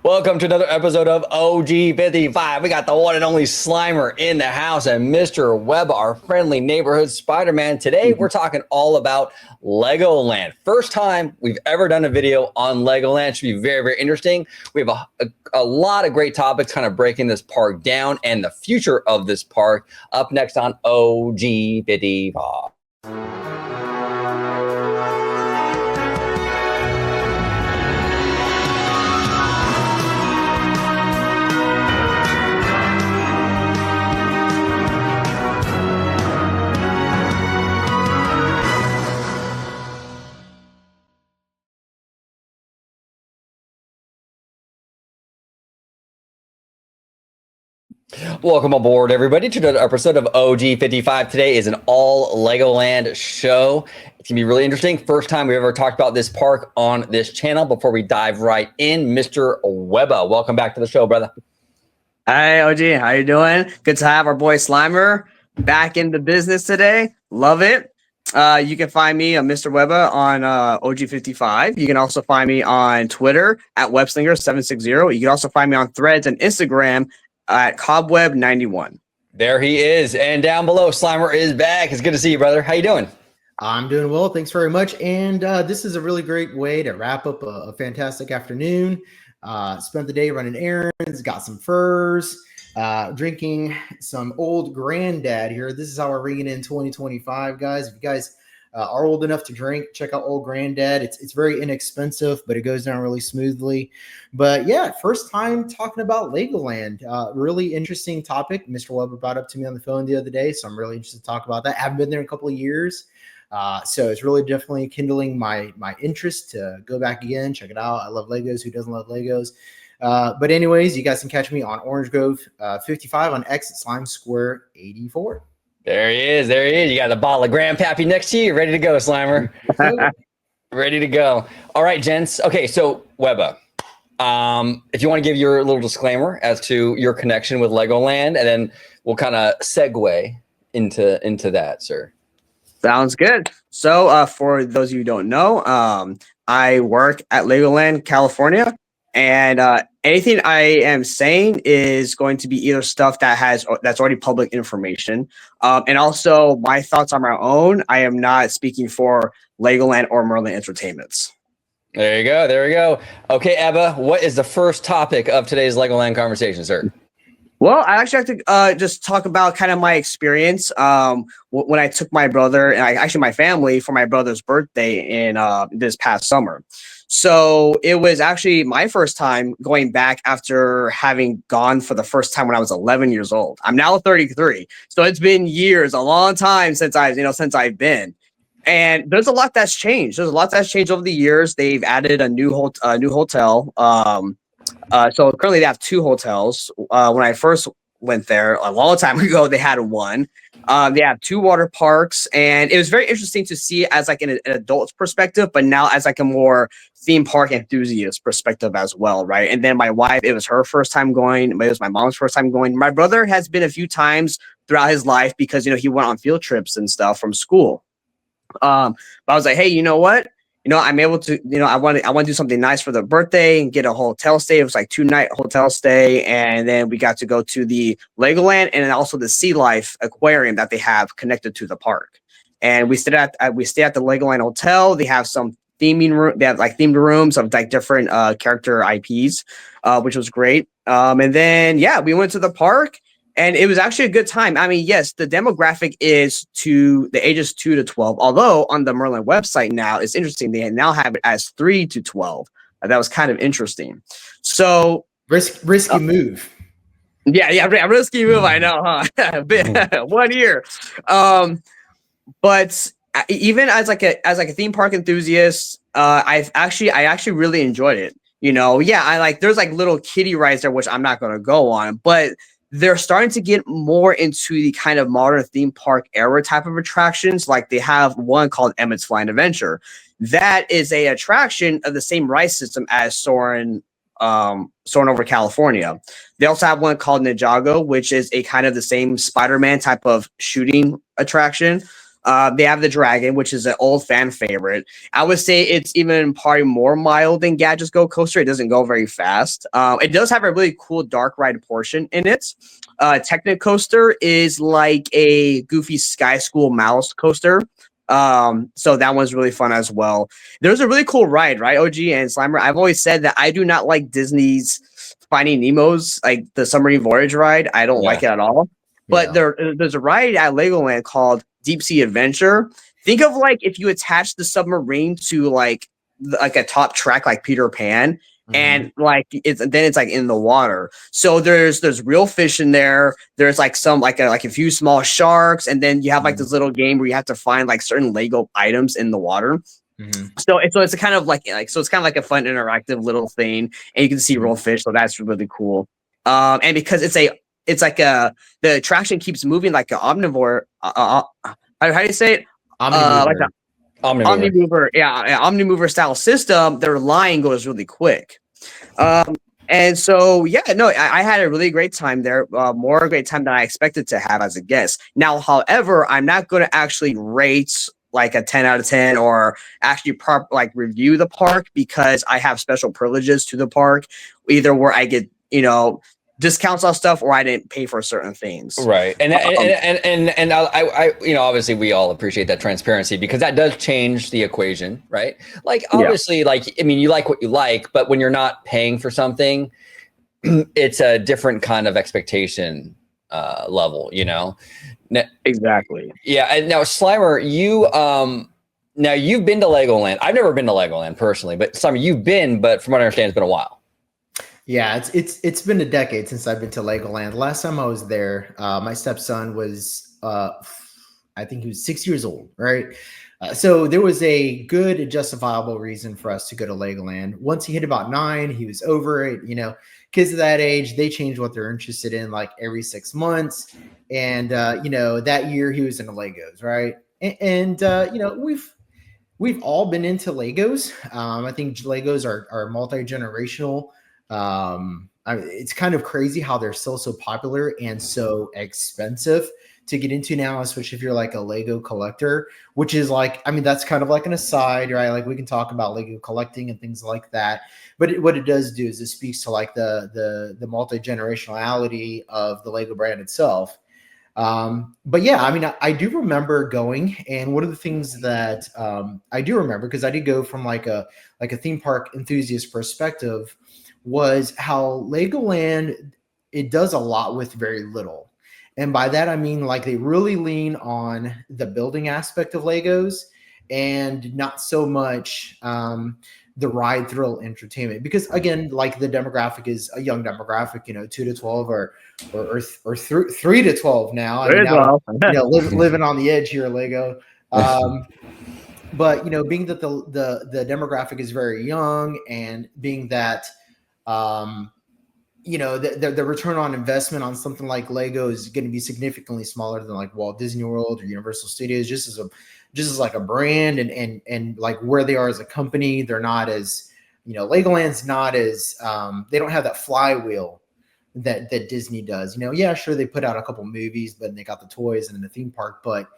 Welcome to another episode of OG55. We got the one and only Slimer in the house and Mr. Webba, our friendly neighborhood Spider-Man. Today, we're talking all about Legoland. First time we've ever done a video on Legoland. Should be very, very interesting. We have a lot of great topics kind of breaking this park down and the future of this park up next on OG55. Welcome aboard, everybody, to another episode of OG55. Today is an all Legoland show. It's going to be really interesting. First time we've ever talked about this park on this channel. Before we dive right in, Mr. Webba, welcome back to the show, brother. Hi, OG. How you doing? Good to have our boy Slimer back in the business today. Love it. You can find me, Mr. Webba, on OG55. You can also find me on Twitter at Webslinger760. You can also find me on Threads and Instagram at Cobweb91. There he is. And down below, Slimer is back. It's good to see you, brother. How you doing? I'm doing well. Thanks very much. And this is a really great way to wrap up a fantastic afternoon. Spent the day running errands, got some furs, drinking some old granddad here. This is how we're ringing in 2025, guys. If you guys are old enough to drink, check out old granddad. It's very inexpensive, but it goes down really smoothly. But yeah, first time talking about Legoland. Really interesting topic. Mr. Webber brought up to me on the phone the other day, so I'm really interested to talk about that. I haven't been there in a couple of years. So it's really definitely kindling my interest to go back again, check it out. I love Legos. Who doesn't love Legos? But anyways, you guys can catch me on Orange Grove 55 on X at Slime Square 84. There he is. There he is. You got a bottle of Grandpappy next to you. Ready to go, Slimer. Ready to go. All right, gents. Okay, so Webba, if you want to give your little disclaimer as to your connection with Legoland, and then we'll kind of segue into that, sir. Sounds good. So for those of you who don't know, I work at Legoland, California. And anything I am saying is going to be either stuff that's already public information. And also my thoughts are my own. I am not speaking for Legoland or Merlin Entertainments. There you go. There we go. Okay, Ebba, what is the first topic of today's Legoland conversation, sir? Well, I actually have to just talk about kind of my experience when I took my brother and my family for my brother's birthday in this past summer. So it was actually my first time going back after having gone for the first time when I was 11 years old. I'm now 33, so it's been years, a long time since I've been. And there's a lot that's changed. There's a lot that's changed over the years. They've added a new hotel. So currently they have two hotels. When I first went there a long time ago, they had one. They have two water parks, and it was very interesting to see as like an adult's perspective, but now as like a more theme park enthusiast perspective as well, right? And then my wife, it was her first time going. It was my mom's first time going. My brother has been a few times throughout his life because he went on field trips and stuff from school. But I was like, hey, you know what? I'm able to, I want to do something nice for the birthday and get a hotel stay. It was like 2-night hotel stay. And then we got to go to the Legoland and also the Sea Life aquarium that they have connected to the park. And we stayed at the Legoland hotel. They have some theming room. They have like themed rooms of like different character IPs, which was great. And then, yeah, we went to the park. And it was actually a good time. I mean, yes, the demographic is to the ages 2 to 12. Although on the Merlin website now, it's interesting. They now have it as 3 to 12. That was kind of interesting. So risky move. Yeah, risky move. I know, huh? 1 year. But even as like a theme park enthusiast, I actually really enjoyed it. There's like little kiddie rides there, which I'm not going to go on, but they're starting to get more into the kind of modern theme park era type of attractions. Like they have one called Emmett's Flying Adventure. That is a attraction of the same ride system as Soarin' over California. They also have one called Ninjago, which is a kind of the same Spider-Man type of shooting attraction. They have the Dragon, which is an old fan favorite. I would say it's even probably more mild than Gadget's Go Coaster. It doesn't go very fast. It does have a really cool dark ride portion in it. Technicoaster is like a Goofy Sky School Mouse coaster. So that one's really fun as well. There's a really cool ride, right, OG and Slimer? I've always said that I do not like Disney's Finding Nemo's, like the Submarine Voyage ride. I don't like it at all. But there's a ride at Legoland called Deep Sea Adventure. Think of like if you attach the submarine to like a top track like Peter Pan, and like it's like in the water. So there's real fish in there. There's like some like a few small sharks, and then you have like this little game where you have to find like certain Lego items in the water. So it's a kind of like so it's kind of like a fun interactive little thing, and you can see real fish. So that's really cool. And because it's like the attraction keeps moving like an omnivore. How do you say it? Like a Omnimover, Omnimover style system. Their line goes really quick. And so, I had a really great time there, more great time than I expected to have as a guest. Now, however, I'm not going to actually rate like a 10 out of 10 or actually review the park because I have special privileges to the park, either where I get, discounts on stuff or I didn't pay for certain things. Right. And I obviously we all appreciate that transparency because that does change the equation, right? Like obviously you like what you like, but when you're not paying for something, it's a different kind of expectation level, Exactly. Yeah. And now Slimer, you've been to Legoland. I've never been to Legoland personally, but Slimer, you've been, but from what I understand, it's been a while. Yeah, it's been a decade since I've been to Legoland. Last time I was there, my stepson was, I think he was 6 years old, right? So there was a good and justifiable reason for us to go to Legoland. Once he hit about 9, he was over it. Kids of that age, they change what they're interested in like every 6 months. And, that year he was into Legos, right? And we've all been into Legos. I think Legos are multi-generational. It's kind of crazy how they're still so popular and so expensive to get into now, especially if you're like a Lego collector, which is like, that's kind of like an aside, right? Like we can talk about Lego collecting and things like that, but what it does do is it speaks to like the multi-generationality of the Lego brand itself. But yeah, I do remember going, and one of the things that I do remember, because I did go from like a theme park enthusiast perspective, was how Legoland, it does a lot with very little. And by that, I mean, like they really lean on the building aspect of Legos and not so much the ride thrill entertainment. Because again, like the demographic is a young demographic, 2 to 12 or 3 to 12 now. Living on the edge here, Lego. But, being that the demographic is very young, and being that the return on investment on something like Lego is going to be significantly smaller than like Walt Disney World or Universal Studios, just as like a brand and like where they are as a company. They're not as, Legoland's not as, they don't have that flywheel that Disney does. Sure, they put out a couple movies, but they got the toys and the theme park, but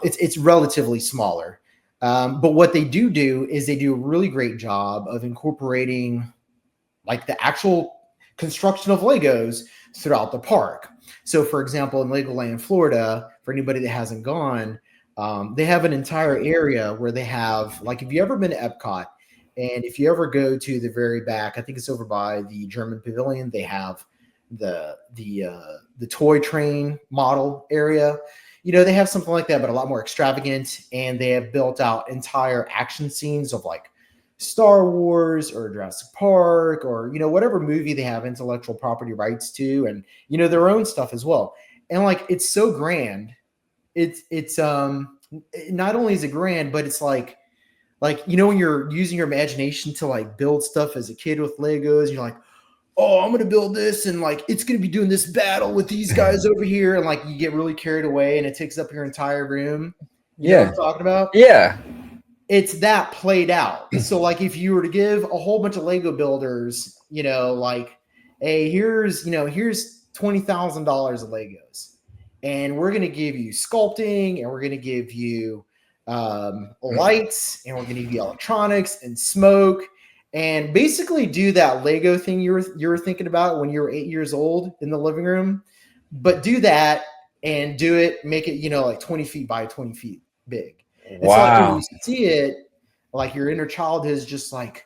it's relatively smaller. But what they do is they do a really great job of incorporating like the actual construction of Legos throughout the park. So for example, in Legoland, Florida, for anybody that hasn't gone, they have an entire area where they have, like, if you ever been to Epcot, and if you ever go to the very back, I think it's over by the German Pavilion, they have the toy train model area. They have something like that, but a lot more extravagant, and they have built out entire action scenes of like Star Wars or Jurassic Park or, whatever movie they have intellectual property rights to, and, their own stuff as well. And like, it's so grand. It's not only is it grand, but it's like, when you're using your imagination to like build stuff as a kid with Legos, you're like, oh, I'm going to build this, and like, it's going to be doing this battle with these guys over here. And like, you get really carried away and it takes up your entire room. You know what I'm talking about? Yeah. It's that played out. So like, if you were to give a whole bunch of Lego builders, like, hey, here's $20,000 of Legos, and we're going to give you sculpting, and we're going to give you lights, and we're going to give you electronics and smoke, and basically do that Lego thing you were thinking about when you were 8 years old in the living room, but do that and do it, make it, you know, like 20 feet by 20 feet big. And so like when you see it, like your inner child is just like,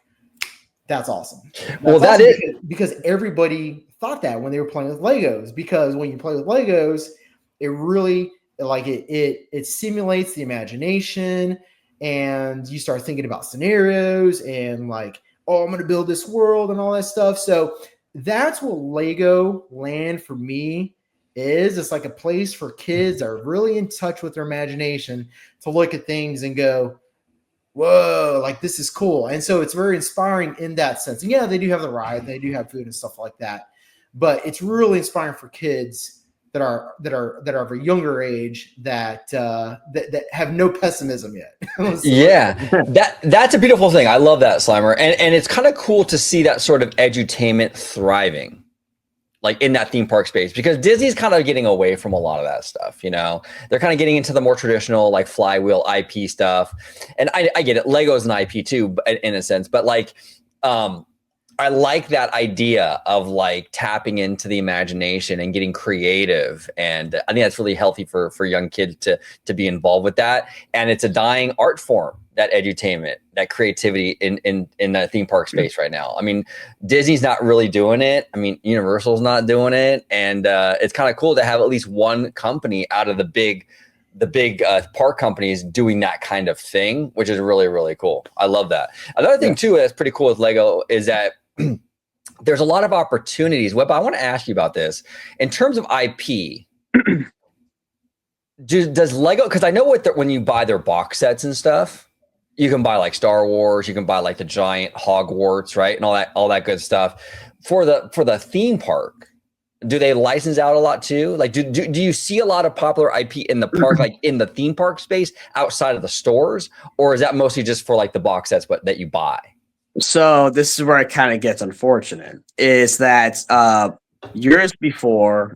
that's awesome. Well, that is because everybody thought that when they were playing with Legos, because when you play with Legos, it really like it stimulates the imagination, and you start thinking about scenarios and like, oh, I'm going to build this world and all that stuff. So that's what Legoland for me is. It's like a place for kids that are really in touch with their imagination to look at things and go, whoa, like this is cool. And so it's very inspiring in that sense. And yeah, they do have the ride, they do have food and stuff like that, but it's really inspiring for kids that are of a younger age that have no pessimism yet. Yeah, that's a beautiful thing. I love that, Slimer, and it's kind of cool to see that sort of edutainment thriving, like in that theme park space, because Disney's kind of getting away from a lot of that stuff. You know, they're kind of getting into the more traditional like flywheel IP stuff, and I get it. Lego's an IP too, in a sense, but like, I like that idea of like tapping into the imagination and getting creative, and I think that's really healthy for young kids to be involved with that. And it's a dying art form, that edutainment, that creativity in the theme park space right now. I mean, Disney's not really doing it. I mean, Universal's not doing it, and it's kind of cool to have at least one company out of the big park companies doing that kind of thing, which is really, really cool. I love that. Another thing too that's pretty cool with Lego is that there's a lot of opportunities. Webba, I want to ask you about this in terms of IP. Does Lego, because I know when you buy their box sets and stuff, you can buy like Star Wars, you can buy like the giant Hogwarts, right, and all that good stuff. For the theme park, do they license out a lot too? Like, do you see a lot of popular IP in the park, like in the theme park space outside of the stores, or is that mostly just for like the box sets that you buy? So this is where it kind of gets unfortunate, is that years before,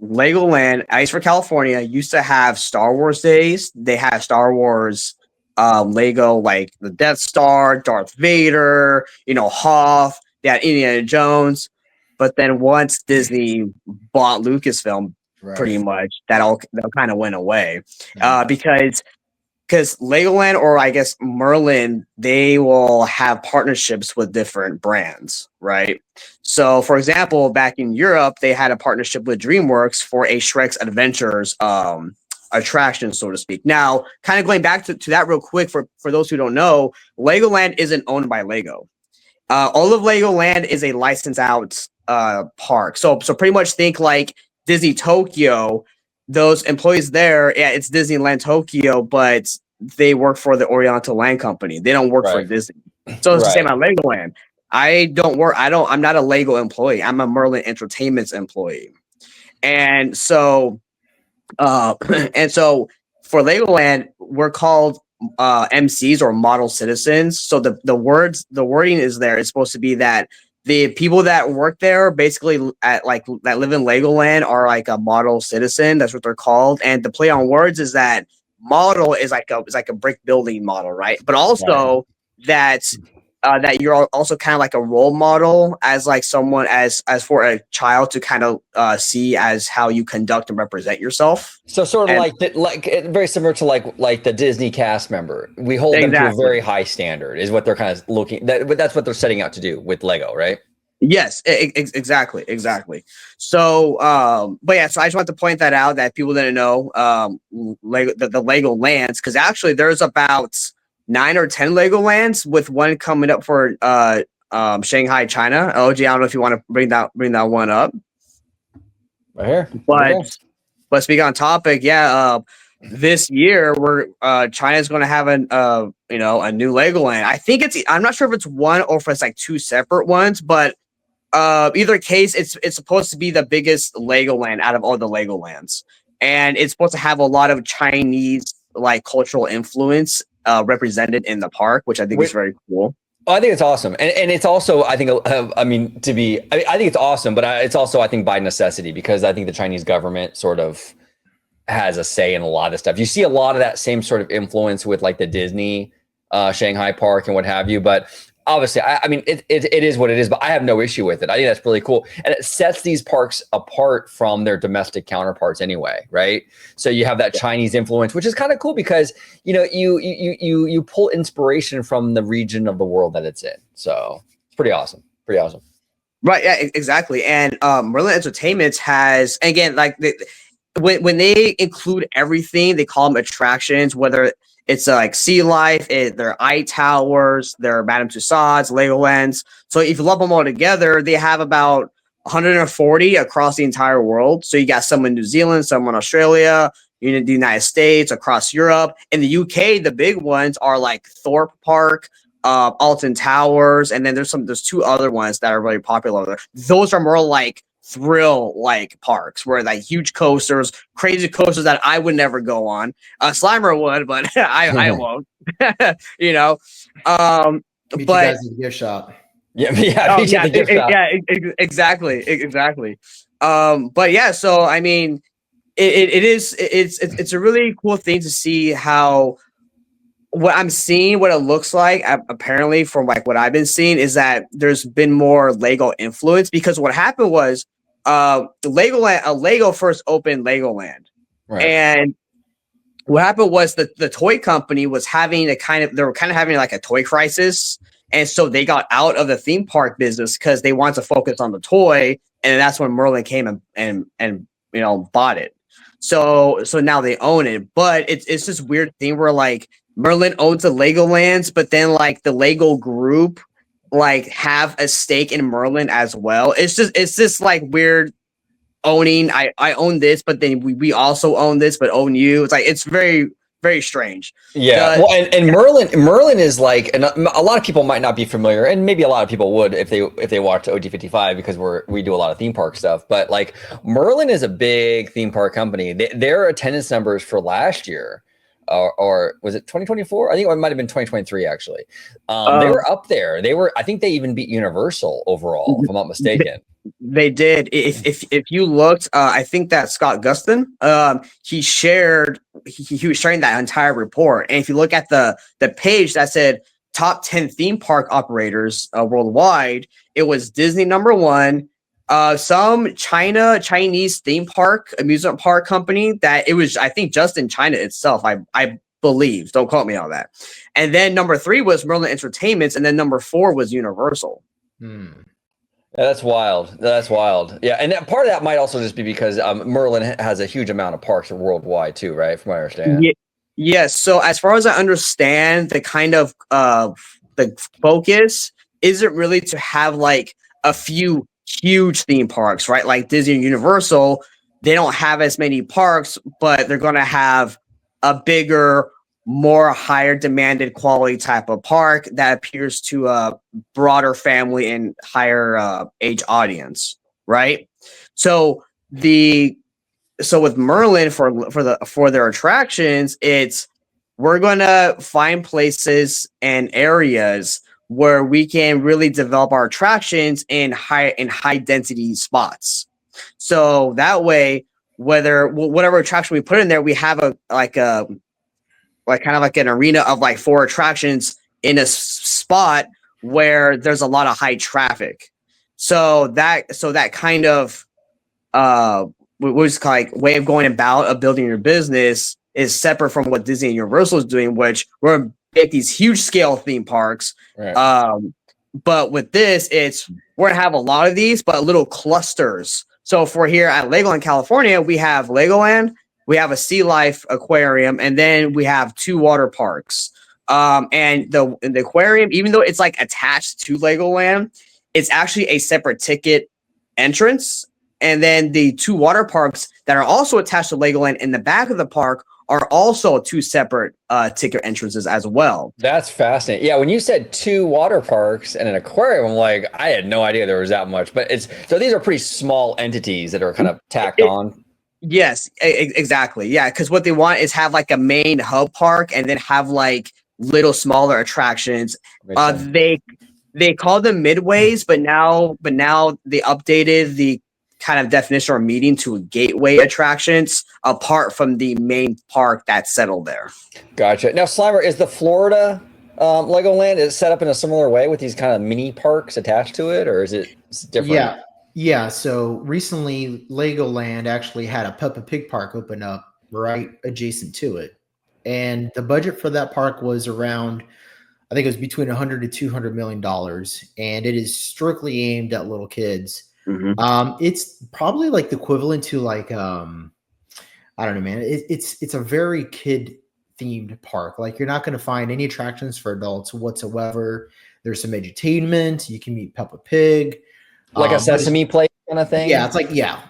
Legoland, at least for California, used to have Star Wars days. They had Star Wars Lego, like the Death Star, Darth Vader, Hoth, they had Indiana Jones. But then once Disney bought Lucasfilm, pretty much, that kind of went away. Because Legoland, or I guess Merlin, they will have partnerships with different brands, right? So, for example, back in Europe, they had a partnership with DreamWorks for a Shrek's Adventures attraction, so to speak. Now, kind of going back to that real quick, for those who don't know, Legoland isn't owned by Lego. All of Legoland is a licensed out park. So pretty much think like Disney Tokyo. Those employees there, yeah, it's Disneyland Tokyo, but they work for the Oriental Land Company. They don't work for Disney. So it's the same at Legoland. I'm not a Lego employee. I'm a Merlin Entertainment's employee. And so for Legoland, we're called MCs, or model citizens. So the wording is there. It's supposed to be that the people that work there, basically that live in Legoland, are like a model citizen. That's what they're called. And the play on words is that model is like a brick building model, right? But also that you're also kind of like a role model, as like someone as for a child to kind of see as how you conduct and represent yourself. So sort of like very similar to like the Disney cast member. We hold them to a very high standard, is what they're kind of looking. That's what they're setting out to do with Lego, right? Yes, exactly. So, but yeah, so I just want to point that out, that people didn't know Lego, the Lego lands, because actually there's about 9 or 10 Lego lands, with one coming up for Shanghai, China. OG, I don't know if you want to bring that one up. Right here. But speaking on topic, this year China's going to have a new Legoland. I think I'm not sure if it's one or if it's like 2 separate ones, but either case, it's supposed to be the biggest Legoland out of all the Legolands, and it's supposed to have a lot of Chinese like cultural influence represented in the park, which I think is very cool. Oh, I think it's awesome, and it's also I think I mean I think it's awesome, but it's also I think by necessity because I think the Chinese government sort of has a say in a lot of stuff. You see a lot of that same sort of influence with like the Disney Shanghai park and what have you, but obviously I mean it is what it is, but I have no issue with it. I think that's really cool, and it sets these parks apart from their domestic counterparts anyway, right? So you have that Chinese influence, which is kind of cool because you know you pull inspiration from the region of the world that it's in. So it's pretty awesome. Pretty awesome. Right. Yeah, exactly. And Merlin Entertainment has, again, like when they include everything, they call them attractions, whether it's like Sea Life, their Eye Towers, their Madame Tussauds, Legolands. So if you lump them all together, they have about 140 across the entire world. So you got some in New Zealand, some in Australia, in the United States, across Europe. In the UK, the big ones are like Thorpe Park, Alton Towers, and then there's two other ones that are really popular. Those are more like thrill like parks where like huge coasters, crazy coasters that I would never go on. Slimer would, but I won't. You know, Meet but you guys at the gift shop. Yeah, oh, yeah, exactly. exactly. But yeah, so I mean, it's a really cool thing to see how what I'm seeing, what it looks like, apparently from like what I've been seeing is that there's been more Lego influence because what happened was Lego first opened Legoland. Right. And what happened was the toy company was having they were kind of having like a toy crisis. And so they got out of the theme park business because they wanted to focus on the toy. And that's when Merlin came and you know bought it. So now they own it. But it's this weird thing where like Merlin owns the Legolands, but then like the Lego group like have a stake in Merlin as well. It's just like weird owning. I own this, but then we also own this, but own you. It's like it's very, very strange. Yeah, well, and Merlin is like, and a lot of people might not be familiar, and maybe a lot of people would if they watch OG55 because we do a lot of theme park stuff. But like Merlin is a big theme park company. Their attendance numbers for last year, or was it 2024? I think it might have been 2023 actually. They were up there. I think they even beat Universal overall, if I'm not mistaken. They did. If you looked, I think that Scott Gustin, he was sharing that entire report. And if you look at the page that said top 10 theme park operators worldwide, it was Disney number one, some Chinese theme park, amusement park company that it was, I think, just in China itself. I believe. Don't quote me on that. And then number 3 was Merlin Entertainments, and then number 4 was Universal. Yeah, that's wild. That's wild. Yeah, and part of that might also just be because Merlin has a huge amount of parks worldwide too, right? From what I understand. Yes. So as far as I understand, the kind of the focus isn't really to have like a few huge theme parks, right? Like Disney and Universal, they don't have as many parks, but they're going to have a bigger, more higher demanded quality type of park that appeals to a broader family and higher age audience, right? So with Merlin for their attractions, we're gonna find places and areas where we can really develop our attractions in high density spots. So that way, whatever attraction we put in there, we have kind of like an arena of like 4 attractions in a spot where there's a lot of high traffic. So that kind of was like way of going about building your business is separate from what Disney and Universal is doing, which we're make these huge scale theme parks. Right. But with this, we're gonna have a lot of these, but little clusters. So for here at Legoland, California, we have Legoland. We have a Sea Life aquarium, and then we have 2 water parks. And the aquarium, even though it's like attached to Legoland, it's actually a separate ticket entrance. And then the 2 water parks that are also attached to Legoland in the back of the park are also 2 separate ticket entrances as well. That's fascinating. Yeah, when you said 2 water parks and an aquarium, I'm like, I had no idea there was that much. But so these are pretty small entities that are kind of tacked on. Yes, exactly. Yeah, because what they want is have like a main hub park and then have like little smaller attractions. Makes sense. They call them midways, but now they updated the kind of definition or meaning to gateway attractions apart from the main park that's settled there. Gotcha. Now, Slimer, is the Florida Legoland is set up in a similar way with these kind of mini parks attached to it, or is it different? Yeah. So recently, Legoland actually had a Peppa Pig park open up right adjacent to it, and the budget for that park was around, I think it was between 100 to 200 million dollars, and it is strictly aimed at little kids. It's probably like the equivalent to like I don't know, man. It's a very kid themed park. Like you're not going to find any attractions for adults whatsoever. There's some edutainment. You can meet Peppa Pig, like a Sesame Place kind of thing. Yeah,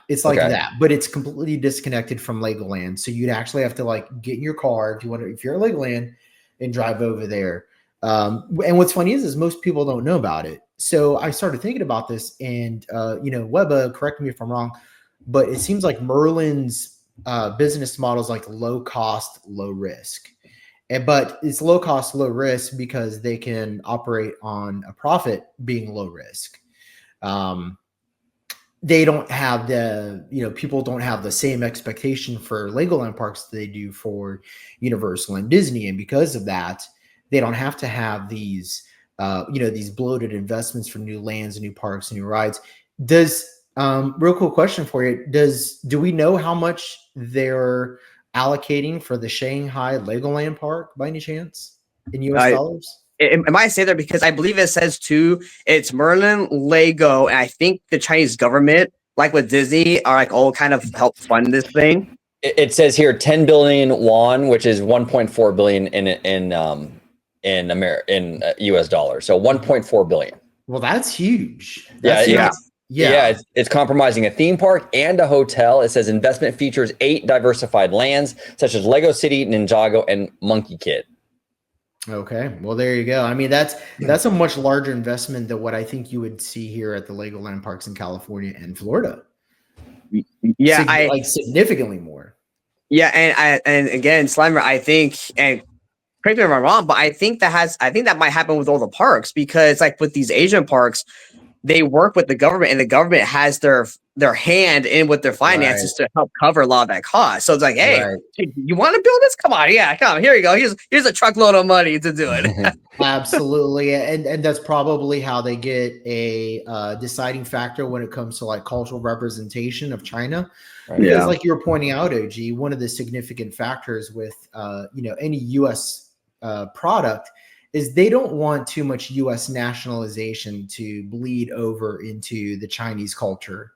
it's like that, but it's completely disconnected from Legoland. So you'd actually have to like get in your car if you're at Legoland and drive over there. And what's funny is most people don't know about it. So I started thinking about this, and Webba, correct me if I'm wrong, but it seems like Merlin's business model is like low cost, low risk. But it's low cost, low risk because they can operate on a profit being low risk. They don't have people don't have the same expectation for Legoland parks that they do for Universal and Disney. And because of that, they don't have to have these bloated investments for new lands and new parks and new rides. Real cool question for you. Do we know how much they're allocating for the Shanghai Legoland park by any chance in US dollars? It might say there because I believe it says too, it's Merlin, Lego, and I think the Chinese government, like with Disney, are like all kind of help fund this thing. It says here 10 billion won, which is 1.4 billion in US dollars. So 1.4 billion. Well, that's huge. Yeah. It's compromising a theme park and a hotel. It says investment features 8 diversified lands, such as Lego City, Ninjago, and Monkey Kid. Okay, well there you go. I mean, that's a much larger investment than what I think you would see here at the Legoland parks in California and Florida. Yeah, significantly more. Yeah, and again, Slimer, I think, and correct me if I'm wrong, but I think that might happen with all the parks because, like with these Asian parks, they work with the government, and the government has their hand in with their finances to help cover a lot of that cost. So it's like, hey, you want to build this? Come on, here you go. Here's a truckload of money to do it. Absolutely, and that's probably how they get a deciding factor when it comes to like cultural representation of China. Right. Because, like you were pointing out, OG, one of the significant factors with any U.S. Product is they don't want too much U.S. nationalization to bleed over into the Chinese culture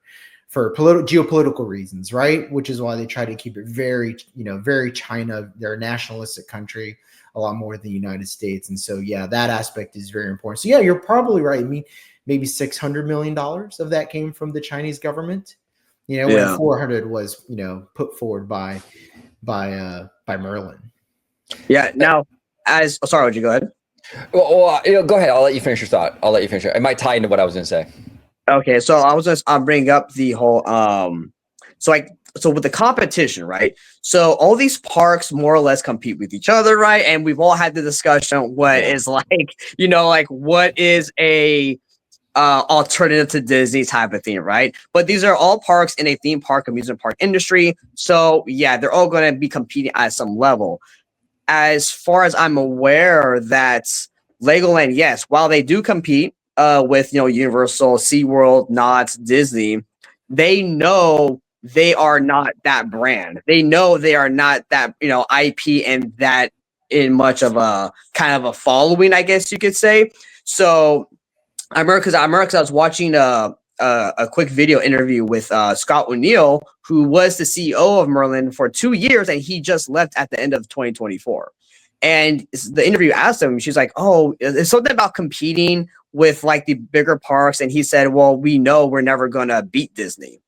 for geopolitical reasons, right? Which is why they try to keep it very, very China. They're a nationalistic country, a lot more than the United States. And so, that aspect is very important. So, you're probably right. I mean, maybe $600 million of that came from the Chinese government, when 400 was, put forward by Merlin. Yeah. Now, sorry, would you go ahead? Well, go ahead. I'll let you finish your thought. It might tie into what I was going to say. Okay, so I was just bringing up the whole so with the competition, right? So all these parks more or less compete with each other, right? And we've all had the discussion what is what is a alternative to Disney type of theme, right? But these are all parks in a theme park, amusement park industry. So they're all going to be competing at some level. As far as I'm aware, that Legoland, yes, while they do compete with Universal, SeaWorld, Knott's, Disney, they know they are not that brand. They know they are not that IP and that in much of a kind of a following, I guess you could say. So I remember because I was watching a quick video interview with Scott O'Neill, who was the CEO of Merlin for 2 years, and he just left at the end of 2024. And the interview asked him, she's like, "Oh, it's something about competing with like the bigger parks," and he said, "Well, we know we're never gonna beat Disney,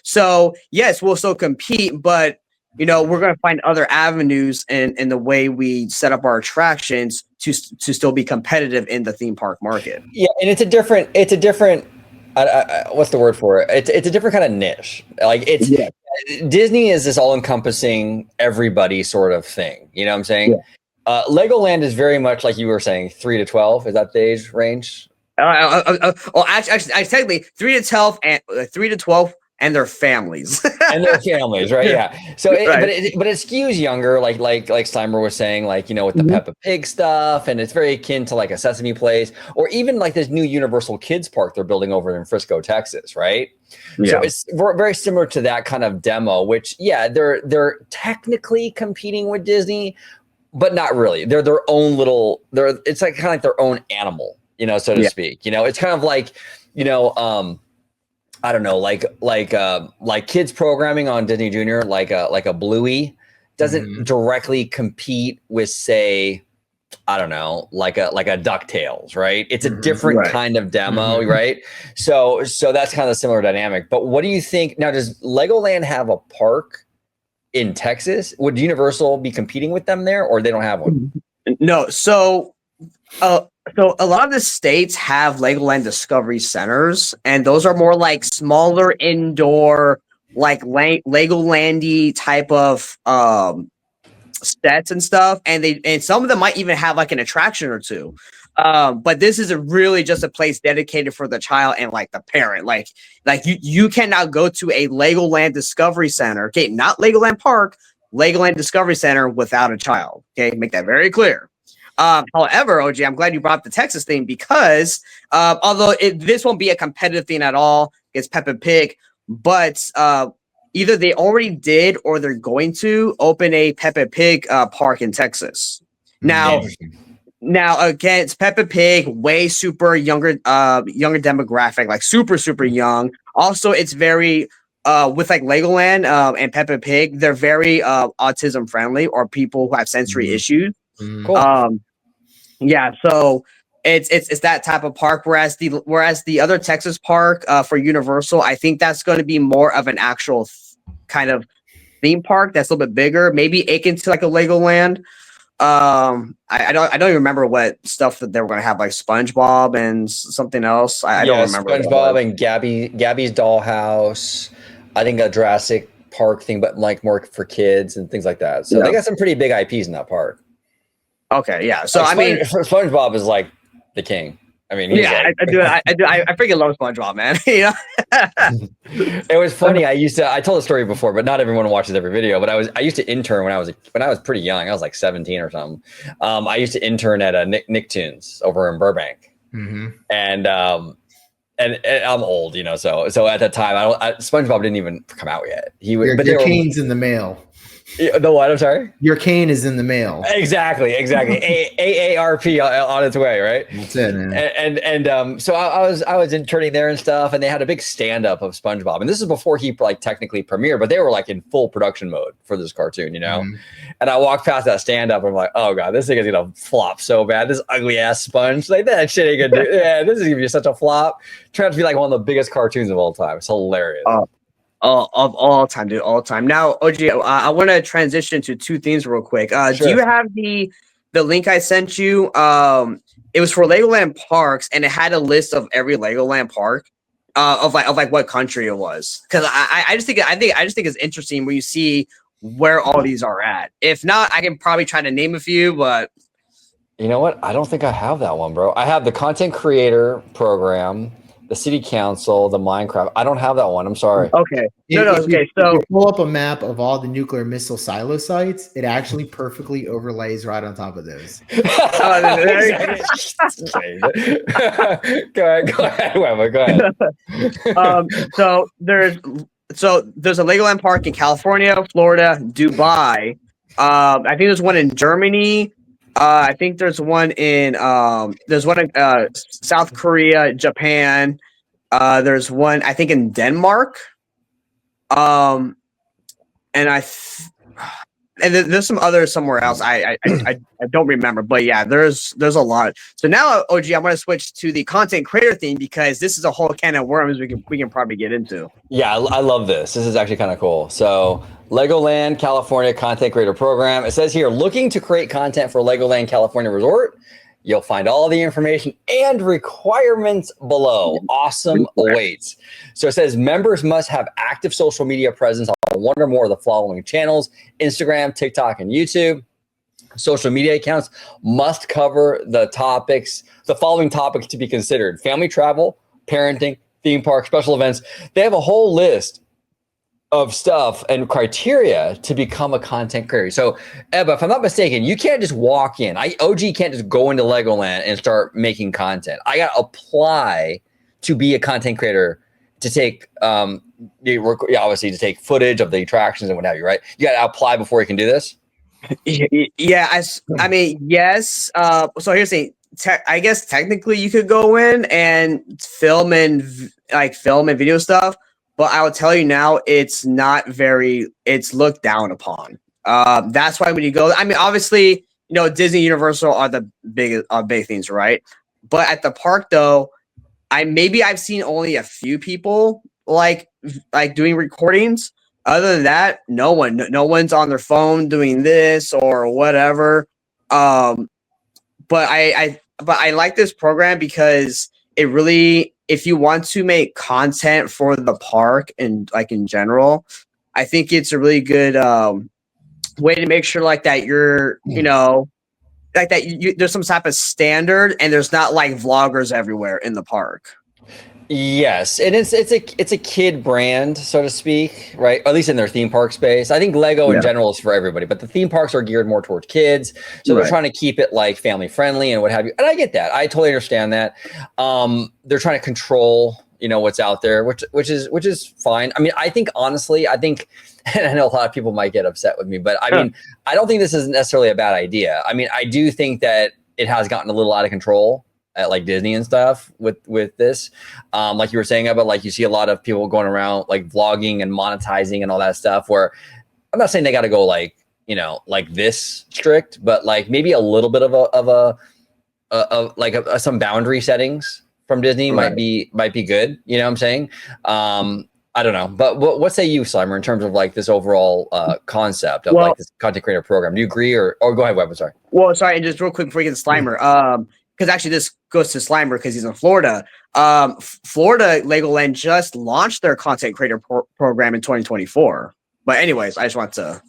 So yes, we'll still compete, but we're gonna find other avenues in the way we set up our attractions to still be competitive in the theme park market." Yeah, and it's a different. What's the word for it? It's a different kind of niche. Like Disney is this all-encompassing everybody sort of thing. You know what I'm saying? Legoland is very much like you were saying, 3 to 12. Is that the age range? Well, actually, technically 3 to 12 and their families. And their families, right? Yeah. So, Right. but it skews younger, like Slimer was saying, like, you know, with the Mhm. Peppa Pig stuff, and it's very akin to like a Sesame Place, or even like this new Universal Kids Park they're building over in Frisco, Texas, right? So Yeah. it's very similar to that kind of demo, which yeah, they're technically competing with Disney, but not really. They're their own little. It's like kind of like their own animal, you know, so to Yeah. speak. You know, it's kind of like, you know, I don't know, like kids programming on Disney Junior, like a Bluey, doesn't directly compete with, say, I don't know, like a DuckTales, right? It's a different Right. kind of demo, right? So that's kind of a similar dynamic. But what do you think now? Does Legoland have a park in Texas? Would Universal be competing with them there, or they don't have one? No. So a lot of the states have Legoland Discovery Centers, and those are more like smaller indoor, like Legolandy type of sets and stuff. And some of them might even have like an attraction or two. But this is really just a place dedicated for the child and like the parent. Like you cannot go to a Legoland Discovery Center, okay, not Legoland Park, Legoland Discovery Center without a child. Okay, make that very clear. However, OG, I'm glad you brought up the Texas thing because although this won't be a competitive thing at all against Peppa Pig, but either they already did or they're going to open a Peppa Pig park in Texas. Now again, it's Peppa Pig, way super younger demographic, like super young. Also, it's very with like Legoland and Peppa Pig, they're very autism friendly or people who have sensory issues. Cool. Yeah, so it's that type of park. Whereas the other Texas park for Universal, I think that's going to be more of an actual kind of theme park that's a little bit bigger, maybe akin to like a Legoland. I don't even remember what stuff that they were going to have, like SpongeBob and something else. I don't remember. SpongeBob and Gabby's Dollhouse. I think a Jurassic Park thing, but like more for kids and things like that. So they got some pretty big IPs in that park. Okay, yeah. So like I mean, SpongeBob is like the king. I mean, he's I do. I freaking love SpongeBob, man. You know? It was funny. I told the story before, but not everyone watches every video. But I used to intern when I was pretty young. I was like 17 or something. I used to intern at a Nicktoons over in Burbank, and I'm old, you know. So at that time, SpongeBob didn't even come out yet. Your cane's in the mail. The what? I'm sorry? Your cane is in the mail. Exactly. AARP on its way, right? That's it, man. And so I was interning there and stuff, and they had a big stand-up of SpongeBob. And this is before he like technically premiered, but they were like in full production mode for this cartoon, you know? And I walked past that stand-up, and I'm like, oh God, this thing is gonna flop so bad. This ugly ass sponge. Like that shit ain't gonna do. Yeah, this is gonna be such a flop. Trying to be like one of the biggest cartoons of all time. It's hilarious. Of all time, dude, all time. Now, OG, I want to transition to two things real quick. Do you have the link I sent you? It was for Legoland parks, and it had a list of every Legoland park, of what country it was. Because I just think it's interesting when you see where all these are at. If not, I can probably try to name a few, but you know what? I don't think I have that one, bro. I have the content creator program, the city council, the Minecraft. I don't have that one. I'm sorry. Okay. Okay. So if you pull up a map of all the nuclear missile silo sites, it actually perfectly overlays right on top of those. Go ahead, Webba, go ahead. So there's a Legoland park in California, Florida, Dubai. I think there's one in Germany. I think there's one in South Korea, Japan. There's one I think in Denmark. And there's some others somewhere else. I don't remember, but yeah, there's a lot. So now, OG, I'm gonna switch to the content creator thing because this is a whole can of worms we can probably get into. Yeah, I love this. This is actually kind of cool. So Legoland California Content Creator Program. It says here, looking to create content for Legoland California Resort. You'll find all the information and requirements below. Awesome awaits. So it says members must have active social media presence on one or more of the following channels: Instagram, TikTok, and YouTube. Social media accounts must cover the following topics to be considered: family travel, parenting, theme park, special events. They have a whole list of stuff and criteria to become a content creator. So, Ebba, if I'm not mistaken, you can't just walk in. OG can't just go into Legoland and start making content. I got to apply to be a content creator, to take, obviously to take footage of the attractions and what have you, right? You got to apply before you can do this. Yeah, I mean, yes. So here's the thing. I guess technically you could go in and film and video stuff, but I will tell you now, it's looked down upon. That's why when you go, I mean, obviously, Disney, Universal are the big things, right? But at the park, though, I've seen only a few people like doing recordings. Other than that, no one's on their phone doing this or whatever. But I like this program because it really, if you want to make content for the park and in general, I think it's a really good way to make sure that you're there's some type of standard and there's not vloggers everywhere in the park. Yes, and it's a kid brand, so to speak, right? At least in their theme park space. I think Lego in general is for everybody, but the theme parks are geared more towards kids, so they're trying to keep it family friendly and what have you. And I get that. I totally understand that. They're trying to control, what's out there, which is fine. I mean, I think honestly, and I know a lot of people might get upset with me, but I mean, I don't think this is necessarily a bad idea. I mean, I do think that it has gotten a little out of control at Disney and stuff with this, like you were saying about you see a lot of people going around vlogging and monetizing and all that stuff, where I'm not saying they got to go this strict, but maybe a little bit of some boundary settings from Disney might be good. You know what I'm saying? I don't know, but what say you, Slimer, in terms of this overall concept of this content creator program? Do you agree or go ahead, Webb? Sorry. Well, sorry, and just real quick before you get to Slimer, because actually this goes to Slimer because he's in Florida. Florida Legoland just launched their content creator program in 2024. But anyways, I just want to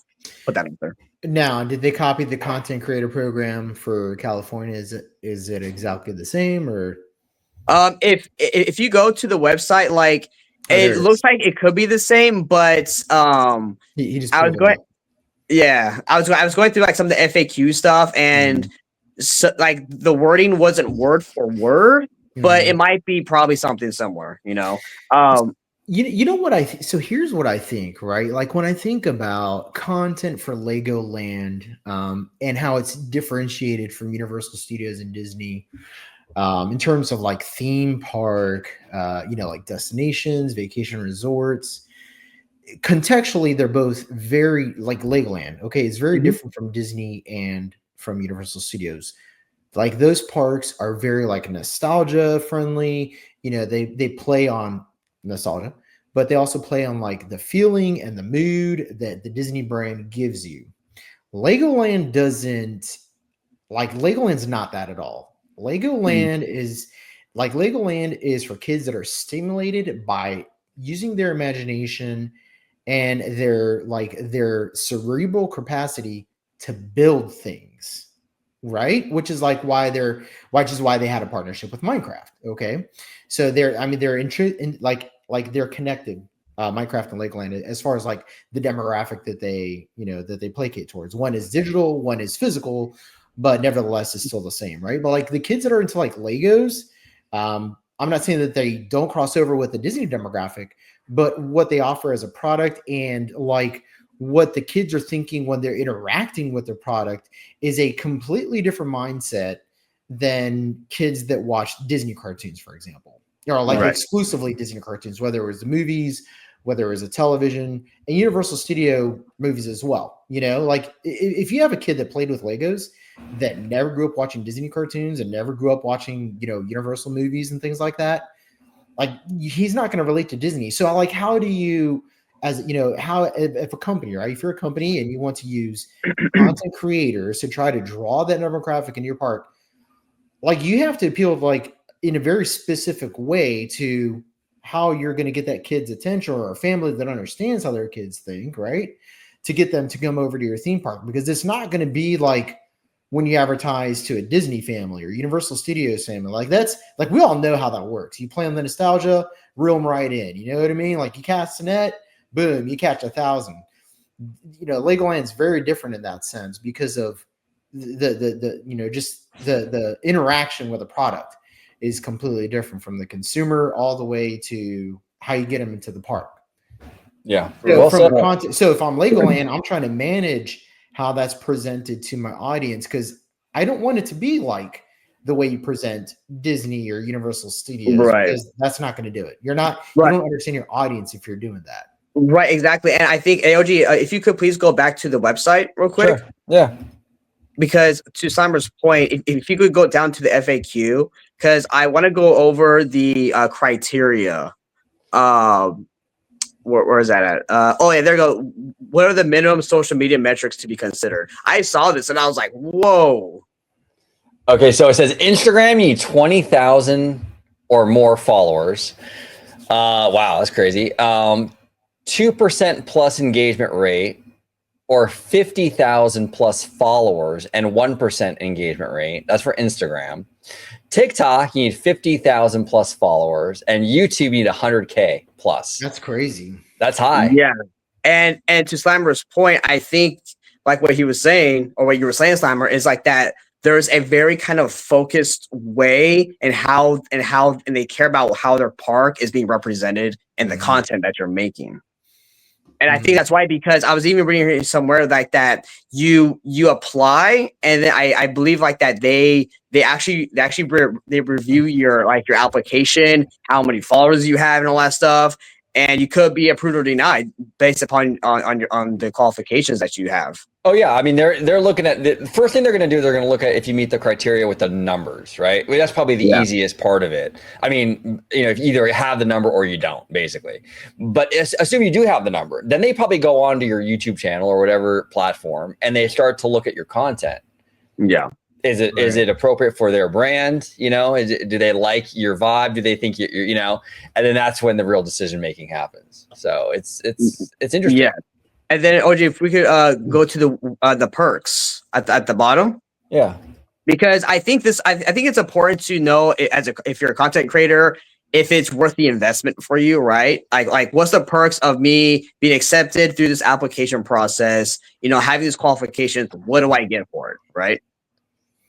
put that in there. Now, did they copy the content creator program for California? Is it exactly the same, or? If you go to the website, it looks like it could be the same, but he just I was going. Yeah, I was going through some of the FAQ stuff, and so the wording wasn't word for word, but it might be probably something similar. You know what so here's what I think, right? When I think about content for Legoland, and how it's differentiated from Universal Studios and Disney, in terms of theme park, destinations, vacation resorts. Contextually, they're both very Legoland. Okay, it's very different from Disney and from Universal Studios. Those parks are very nostalgia friendly. They play on nostalgia, but they also play on the feeling and the mood that the Disney brand gives you. Legoland doesn't Legoland's not that at all. Legoland is for kids that are stimulated by using their imagination and their cerebral capacity to build things, right? Which is why they had a partnership with Minecraft. Okay, so they're connected. Minecraft and Legoland, as far as the demographic that they placate towards. One is digital, one is physical, but nevertheless is still the same, right? But the kids that are into Legos, I'm not saying that they don't cross over with the Disney demographic, but what they offer as a product and what the kids are thinking when they're interacting with their product is a completely different mindset than kids that watch Disney cartoons, for example, exclusively Disney cartoons, whether it was the movies, whether it was a television, and Universal Studio movies as well. If you have a kid that played with Legos that never grew up watching Disney cartoons and never grew up watching, Universal movies and things like that, he's not going to relate to Disney. So how do you, if a company, right? If you're a company and you want to use content creators to try to draw that demographic in your park, you have to appeal in a very specific way to how you're going to get that kid's attention, or a family that understands how their kids think, right? To get them to come over to your theme park, because it's not going to be when you advertise to a Disney family or Universal Studios family. Like that's like we all know how that works. You play on the nostalgia, reel them right in. You know what I mean? Like you cast a net, boom, you catch 1,000. You know, Legoland's very different in that sense because of the you know, just the interaction with the product is completely different from the consumer all the way to how you get them into the park. Yeah. So Well from said. a content, so if I'm Legoland, I'm trying to manage how that's presented to my audience because I don't want it to be like the way you present Disney or Universal Studios Right. because that's not going to do it. You Right. don't understand your audience if you're doing that. Right, exactly. And I think AOG, if you could please go back to the website real quick. Sure. Yeah. Because to Slimer's point, if you could go down to the FAQ, because I want to go over the criteria. Where is that at? Oh yeah, there you go. What are the minimum social media metrics to be considered? I saw this and I was like, whoa. Okay, so it says Instagram, you need 20,000 or more followers. Wow, that's crazy. 2% plus engagement rate, or 50,000 plus followers and 1% engagement rate. That's for Instagram. TikTok, you need 50,000 plus followers, and YouTube, you need 100K plus. That's crazy. That's high. Yeah. And to Slimer's point, I think like what he was saying, or what you were saying, Slimer, is like that there's a very kind of focused way and how they care about how their park is being represented and the content that you're making. And I think that's why, because I was even reading here somewhere like that you apply, and then I believe like that they review your like your application, how many followers you have, and all that stuff, and you could be approved or denied based upon on the qualifications that you have. Oh yeah, I mean they're looking at the first thing they're going to do. They're going to look at if you meet the criteria with the numbers, right? I mean, that's probably the easiest part of it. I mean, you know, if you either have the number or you don't, basically. But assume you do have the number, then they probably go on to your YouTube channel or whatever platform, and they start to look at your content. Yeah, is it appropriate for their brand? You know, do they like your vibe? Do they think you know? And then that's when the real decision making happens. So it's interesting. Yeah. And then OJ, if we could go to the perks at the bottom. Yeah. Because I think I think it's important to know if you're a content creator, if it's worth the investment for you, right? Like what's the perks of me being accepted through this application process, you know, having these qualifications, what do I get for it, right?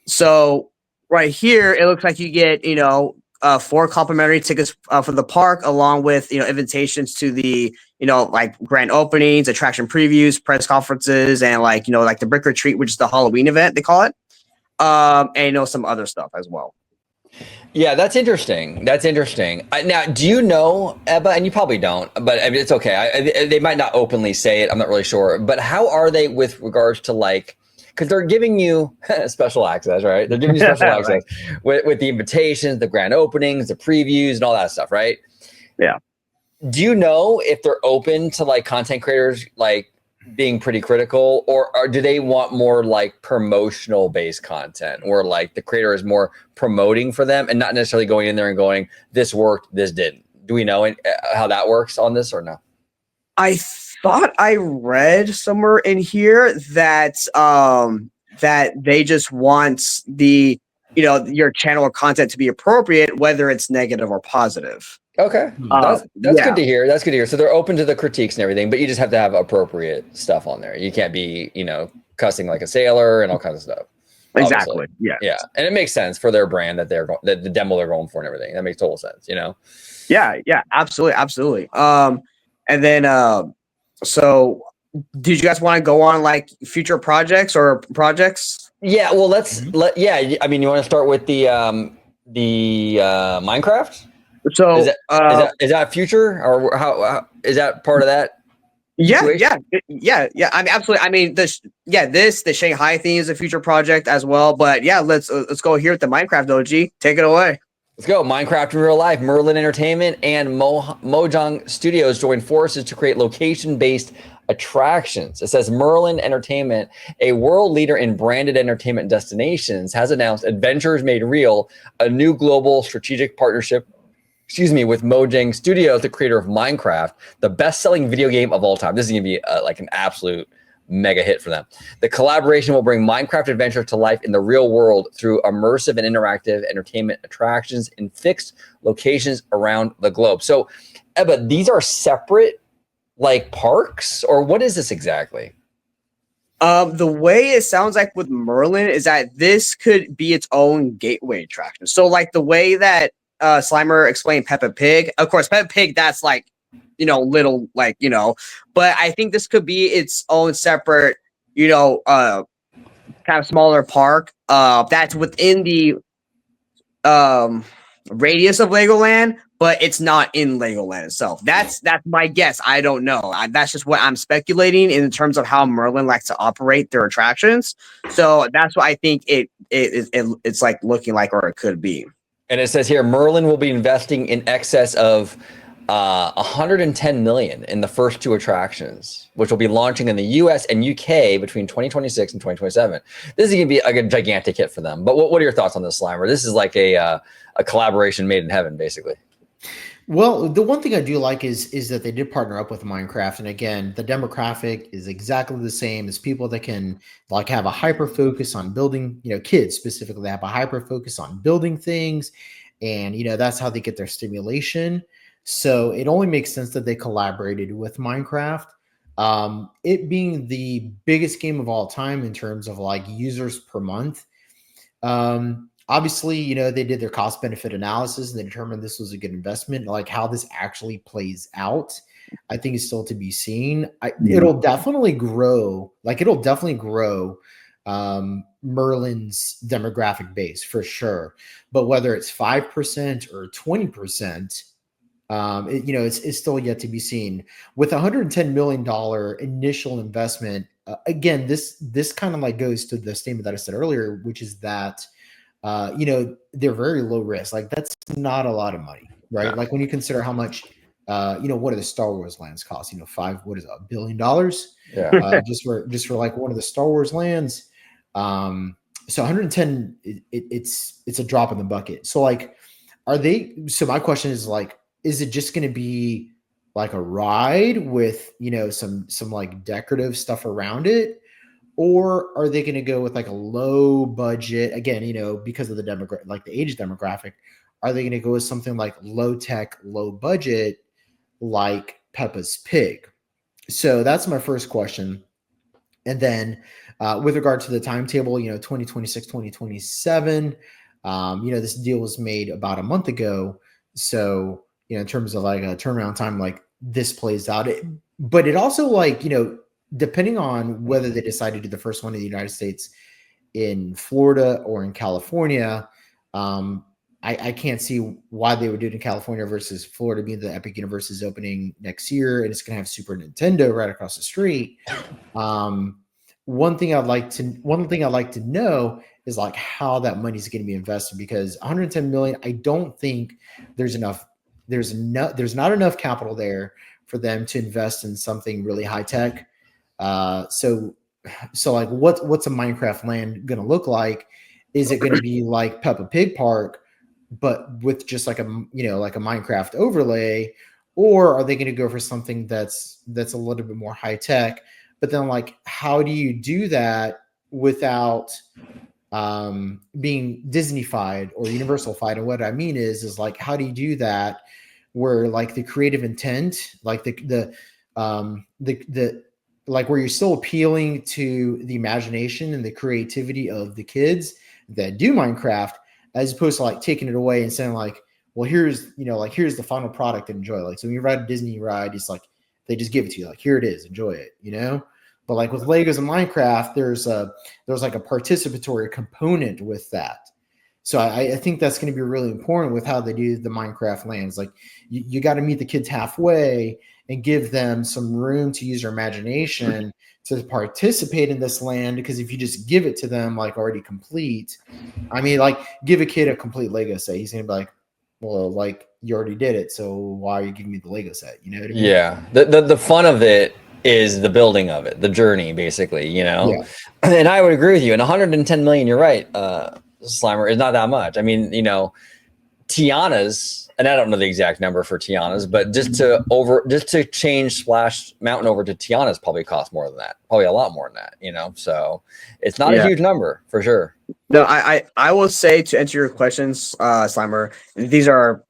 So right here, it looks like you get, you know, 4 complimentary tickets for the park, along with, you know, invitations to the, you know, like grand openings, attraction previews, press conferences, and like, you know, like the Brick or Treat, which is the Halloween event, they call it. And you know, some other stuff as well. Yeah, that's interesting. That's interesting. Now, do you know, Ebba, and you probably don't, but I mean, it's okay. They might not openly say it. I'm not really sure. But how are they with regards to like, because they're giving you special access, right? They're giving you special access with the invitations, the grand openings, the previews, and all that stuff, right? Yeah. Do you know if they're open to like content creators like being pretty critical, or do they want more like promotional based content, or like the creator is more promoting for them and not necessarily going in there and going, this worked, this didn't? Do we know how that works on this or no? I thought I read somewhere in here that that they just want the, you know, your channel or content to be appropriate, whether it's negative or positive. Okay, that's good to hear. That's good to hear. So they're open to the critiques and everything, but you just have to have appropriate stuff on there. You can't be, you know, cussing like a sailor and all kinds of stuff. Exactly. Obviously. Yeah, and it makes sense for their brand that that the demo they're going for and everything. That makes total sense. You know. Yeah. Absolutely. And then so did you guys want to go on like future projects or projects? Yeah. Well, yeah. I mean, you want to start with the Minecraft? So is that future, or how is that part of that? Yeah. I mean, absolutely. I mean, the Shanghai thing is a future project as well. But yeah, let's go here at the Minecraft OG. Take it away. Let's go. Minecraft in real life. Merlin Entertainment and Mojang Studios join forces to create location-based attractions. It says Merlin Entertainment, a world leader in branded entertainment destinations, has announced Adventures Made Real, a new global strategic partnership with Mojang Studios, the creator of Minecraft, the best-selling video game of all time. This is going to be like an absolute mega hit for them. The collaboration will bring Minecraft adventure to life in the real world through immersive and interactive entertainment attractions in fixed locations around the globe. So, Ebba, these are separate like parks, or what is this exactly? The way it sounds like with Merlin is that this could be its own gateway attraction. So like the way that Slimer explained Peppa Pig, of course, Peppa Pig, that's like, little, like, but I think this could be its own separate, kind of smaller park that's within the radius of Legoland, but it's not in Legoland itself. That's my guess. I don't know. That's just what I'm speculating in terms of how Merlin likes to operate their attractions. So that's what I think it's like looking like, or it could be. And it says here, Merlin will be investing in excess of 110 million in the first two attractions, which will be launching in the US and UK between 2026 and 2027. This is going to be a gigantic hit for them. But what are your thoughts on this, Slimer? This is like a collaboration made in heaven, basically. Well, the one thing I do like is that they did partner up with Minecraft, and again, the demographic is exactly the same as people that can like have a hyper focus on building. Kids specifically have a hyper focus on building things, and that's how they get their stimulation. So it only makes sense that they collaborated with Minecraft. It being the biggest game of all time in terms of like users per month. Obviously, they did their cost benefit analysis and they determined this was a good investment. Like how this actually plays out, I think is still to be seen. It'll definitely grow. Merlin's demographic base for sure. But whether it's 5% or 20%, it's still yet to be seen. With $110 million initial investment, again, this kind of like goes to the statement that I said earlier, which is that they're very low risk. Like that's not a lot of money, right? Yeah. Like when you consider how much, what do the Star Wars lands cost? $1 billion? Yeah. just for like one of the Star Wars lands. So 110, it's a drop in the bucket. So like, so my question is like, is it just going to be like a ride with, some like decorative stuff around it? Or are they going to go with like a low budget again, because of the demographic, like the age demographic? Are they going to go with something like low tech, low budget, like Peppa's Pig? So that's my first question. And then with regard to the timetable, 2026, 2027, this deal was made about a month ago. So, in terms of like a turnaround time, like this plays out. But it also like, depending on whether they decide to do the first one in the United States in Florida or in California, I can't see why they would do it in California versus Florida, being the Epic Universe is opening next year and it's going to have Super Nintendo right across the street. One thing I'd like to know is like how that money is going to be invested, because 110 million, I don't think there's enough. There's not enough capital there for them to invest in something really high tech. So like what's a Minecraft land going to look like? Is it going to be like Peppa Pig Park, but with just like a Minecraft overlay, or are they going to go for something that's a little bit more high tech? But then like, how do you do that without being Disneyfied or Universalfied? And what I mean is like, how do you do that where like the creative intent, like the like where you're still appealing to the imagination and the creativity of the kids that do Minecraft, as opposed to like taking it away and saying like, well, here's the final product and enjoy. Like, so when you ride a Disney ride, it's like, they just give it to you. Like, here it is, enjoy it, But like with Legos and Minecraft, there's like a participatory component with that. So I think that's going to be really important with how they do the Minecraft lands. Like you got to meet the kids halfway and give them some room to use their imagination to participate in this land. Because if you just give it to them like already complete, I mean, like give a kid a complete Lego set, he's going to be like, well, like you already did it, so why are you giving me the Lego set? You know what I mean? Yeah. The fun of it is the building of it, the journey, basically, Yeah. And I would agree with you. And 110 million, you're right, Slimer, is not that much. I mean, Tiana's, and I don't know the exact number for Tiana's, but just to change Splash Mountain over to Tiana's probably costs more than that. Probably a lot more than that, you know. So it's not a huge number for sure. No, I will say, to answer your questions, Slimer,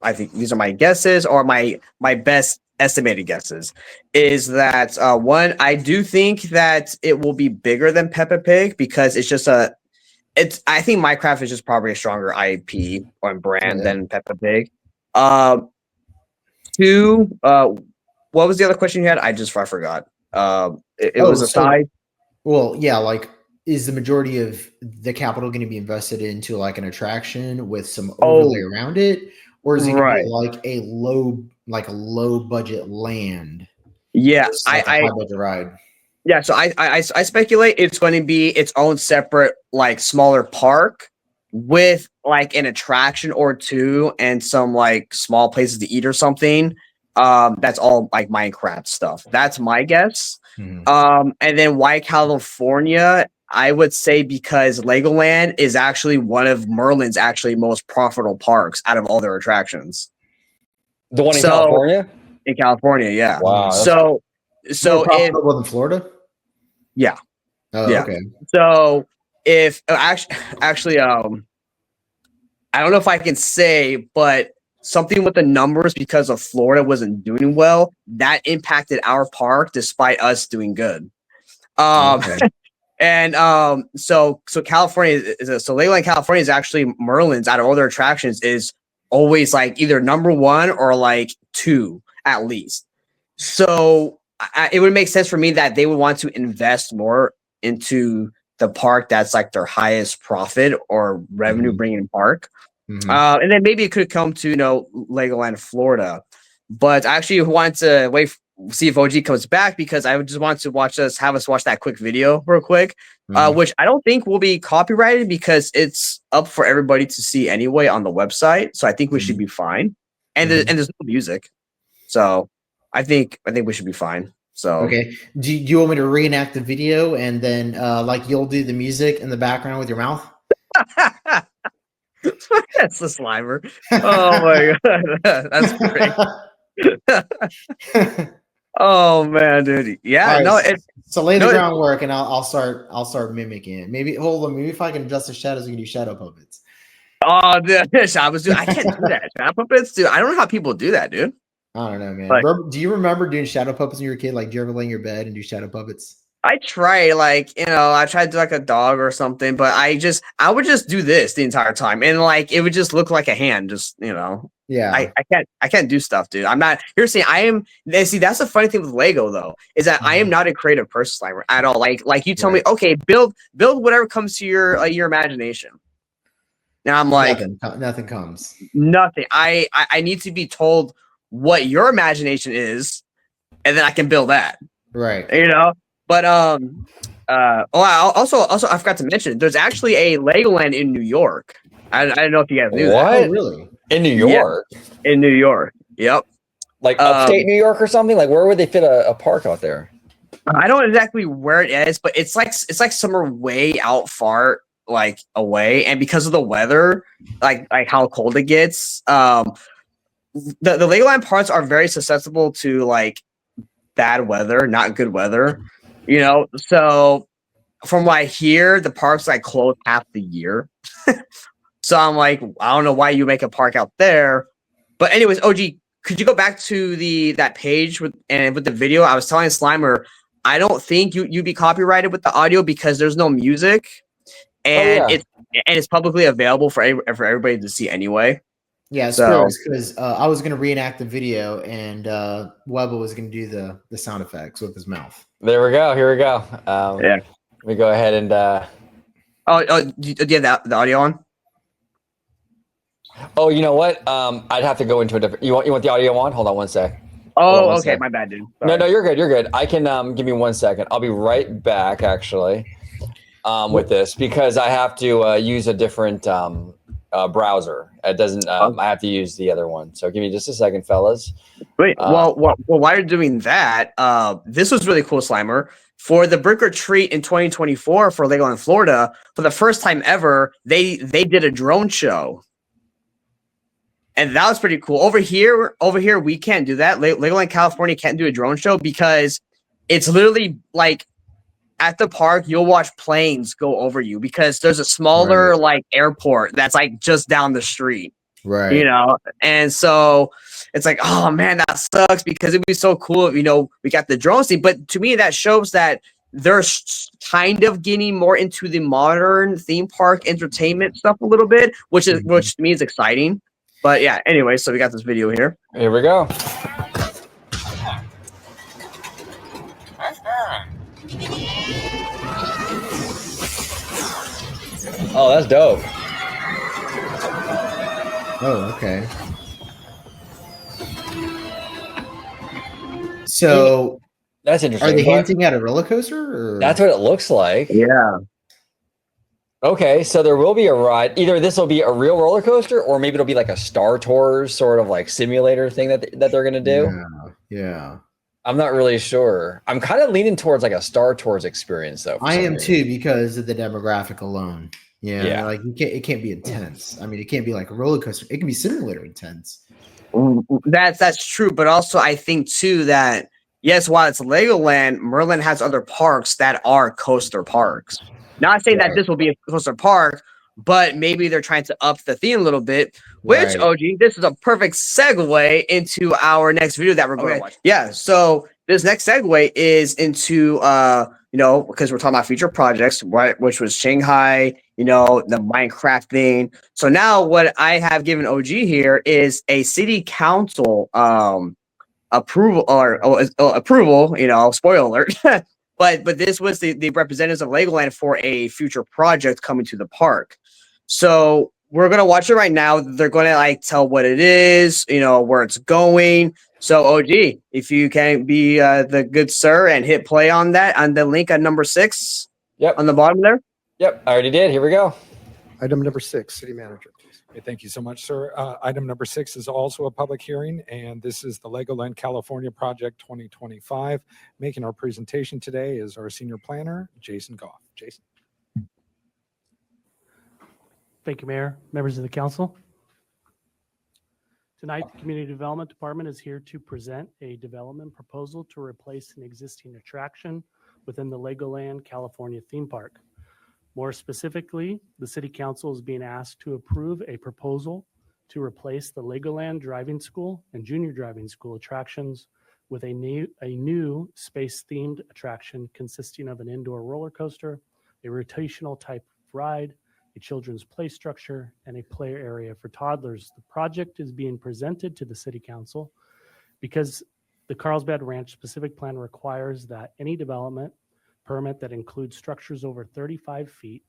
I think these are my guesses, or my best estimated guesses, is that one, I do think that it will be bigger than Peppa Pig, because I think Minecraft is just probably a stronger IP or brand than Peppa Pig. Two, what was the other question you had? I forgot. It was a size. Well, yeah, like, is the majority of the capital going to be invested into like an attraction with some overlay around it, or is it going to be like a low budget land? Yeah, like a high budget ride. Yeah, so I speculate it's going to be its own separate, like, smaller park with like an attraction or two and some like small places to eat or something. That's all like Minecraft stuff. That's my guess. And then why California? I would say because Legoland is actually one of Merlin's most profitable parks out of all their attractions. The one in California? In California, yeah. Wow. So more profitable than Florida? Yeah. Oh, yeah. Okay. So if actually, I don't know if I can say, but something with the numbers, because of Florida wasn't doing well, that impacted our park despite us doing good. And so California so Legoland California is actually Merlin's, out of all their attractions, is always like either number one or like two at least. So it would make sense for me that they would want to invest more into the park that's like their highest profit or revenue bringing park. And then maybe it could come to, Legoland Florida. But I actually want to see if OG comes back, because I would just want to have us watch that quick video real quick, which I don't think will be copyrighted because it's up for everybody to see anyway on the website. So I think we should be fine. And there's no music, so I think we should be fine. So okay, do you want me to reenact the video and then like you'll do the music in the background with your mouth? That's the Slimer. Oh my god, that's great. Oh man, dude. Yeah, right, so lay the groundwork, and I'll start mimicking it. Maybe maybe if I can adjust the shadows, we can do shadow puppets. Oh, dude, shadows, dude. I can't do that. Shadow puppets, dude. I don't know how people do that, dude. I don't know, man. Do you remember doing shadow puppets when you were a kid? Like, do you ever lay in your bed and do shadow puppets? I try, I tried to do like a dog or something, but I would just do this the entire time, and like it would just look like a hand, Yeah, I can't do stuff, dude. I'm not. You're saying I am. See, that's the funny thing with Lego, though, is that I am not a creative person, Slimer, at all. Like you tell me, okay, build whatever comes to your imagination. Now I'm like, nothing comes. Nothing. I need to be told what your imagination is, and then I can build that. Right. But also I forgot to mention, there's actually a Legoland in New York. I don't know if you guys knew that. Oh, really? In New York? Yeah, in New York. Yep. Like upstate New York or something? Like, where would they fit a park out there? I don't know exactly where it is, but it's like somewhere way out far, like away, and because of the weather, like how cold it gets, the Legoland parks are very susceptible to like bad weather, not good weather. So from what I hear, the park's like closed half the year. So I'm like, I don't know why you make a park out there. But anyways, OG, could you go back to that page with the video? I was telling Slimer, I don't think you'd be copyrighted with the audio because there's no music, and it's publicly available for everybody to see anyway. Yeah, so because I was gonna reenact the video, and Webba was gonna do the sound effects with his mouth. There we go. Here we go. Let me go ahead and. Do you have the audio on? Oh, you know what? I'd have to go into a different. You want the audio on? Hold on one sec. Oh, okay. Sec. My bad, dude. Sorry. No, you're good. You're good. I can give me 1 second. I'll be right back, actually, with this, because I have to use a different browser. It doesn't. I have to use the other one. So give me just a second, fellas. Wait. Well, while you're doing that, this was really cool, Slimer. For the Brick or Treat in 2024 for Legoland Florida, for the first time ever, they did a drone show. And that was pretty cool. Over here, we can't do that. Legoland California can't do a drone show because it's literally like at the park, you'll watch planes go over you because there's a smaller like airport that's like just down the street. Right. You know, and so it's like, oh man, that sucks because it'd be so cool if, you know, we got the drone scene. But to me, that shows that they're kind of getting more into the modern theme park entertainment stuff a little bit, which to me is exciting. But yeah, anyway, so we got this video here. Here we go. Oh, that's dope. Oh, okay. So that's interesting. Are they hinting at a roller coaster? Or? That's what it looks like. Yeah. Okay, so there will be a ride. Either this will be a real roller coaster, or maybe it'll be like a Star Tours sort of like simulator thing that they're gonna do. Yeah. I'm not really sure. I'm kind of leaning towards like a Star Tours experience, though. I am too, because of the demographic alone. Yeah, like it can't be intense. I mean, it can't be like a roller coaster. It can be simulator intense. That's true, but also I think too that yes, while it's Legoland, Merlin has other parks that are coaster parks. Not saying that this will be a coaster park, but maybe they're trying to up the theme a little bit. Which OG, this is a perfect segue into our next video that we're going to watch. Yeah, so this next segue is into you know, because we're talking about future projects, right? Which was Shanghai, you know, the Minecraft thing. So now what I have given OG here is a city council approval or approval, you know, spoiler alert. but this was the representatives of Legoland for a future project coming to the park. So we're gonna watch it right now. They're gonna like tell what it is, you know, where it's going. So OG, if you can be the good sir and hit play on that on the link at number 6. Yep. On the bottom there. Yep, I already did. Here we go. Item number 6, city manager. Okay, thank you so much, sir. Item number 6 is also a public hearing, and this is the Legoland California Project 2025. Making our presentation today is our senior planner, Jason Goff. Jason. Thank you, Mayor, members of the council. Tonight, the Community Development Department is here to present a development proposal to replace an existing attraction within the Legoland California theme park. More specifically, the City Council is being asked to approve a proposal to replace the Legoland Driving School and Junior Driving School attractions with a new space-themed attraction consisting of an indoor roller coaster, a rotational type of ride, a children's play structure, and a play area for toddlers. The project is being presented to the City Council because the Carlsbad Ranch specific plan requires that any development permit that includes structures over 35 feet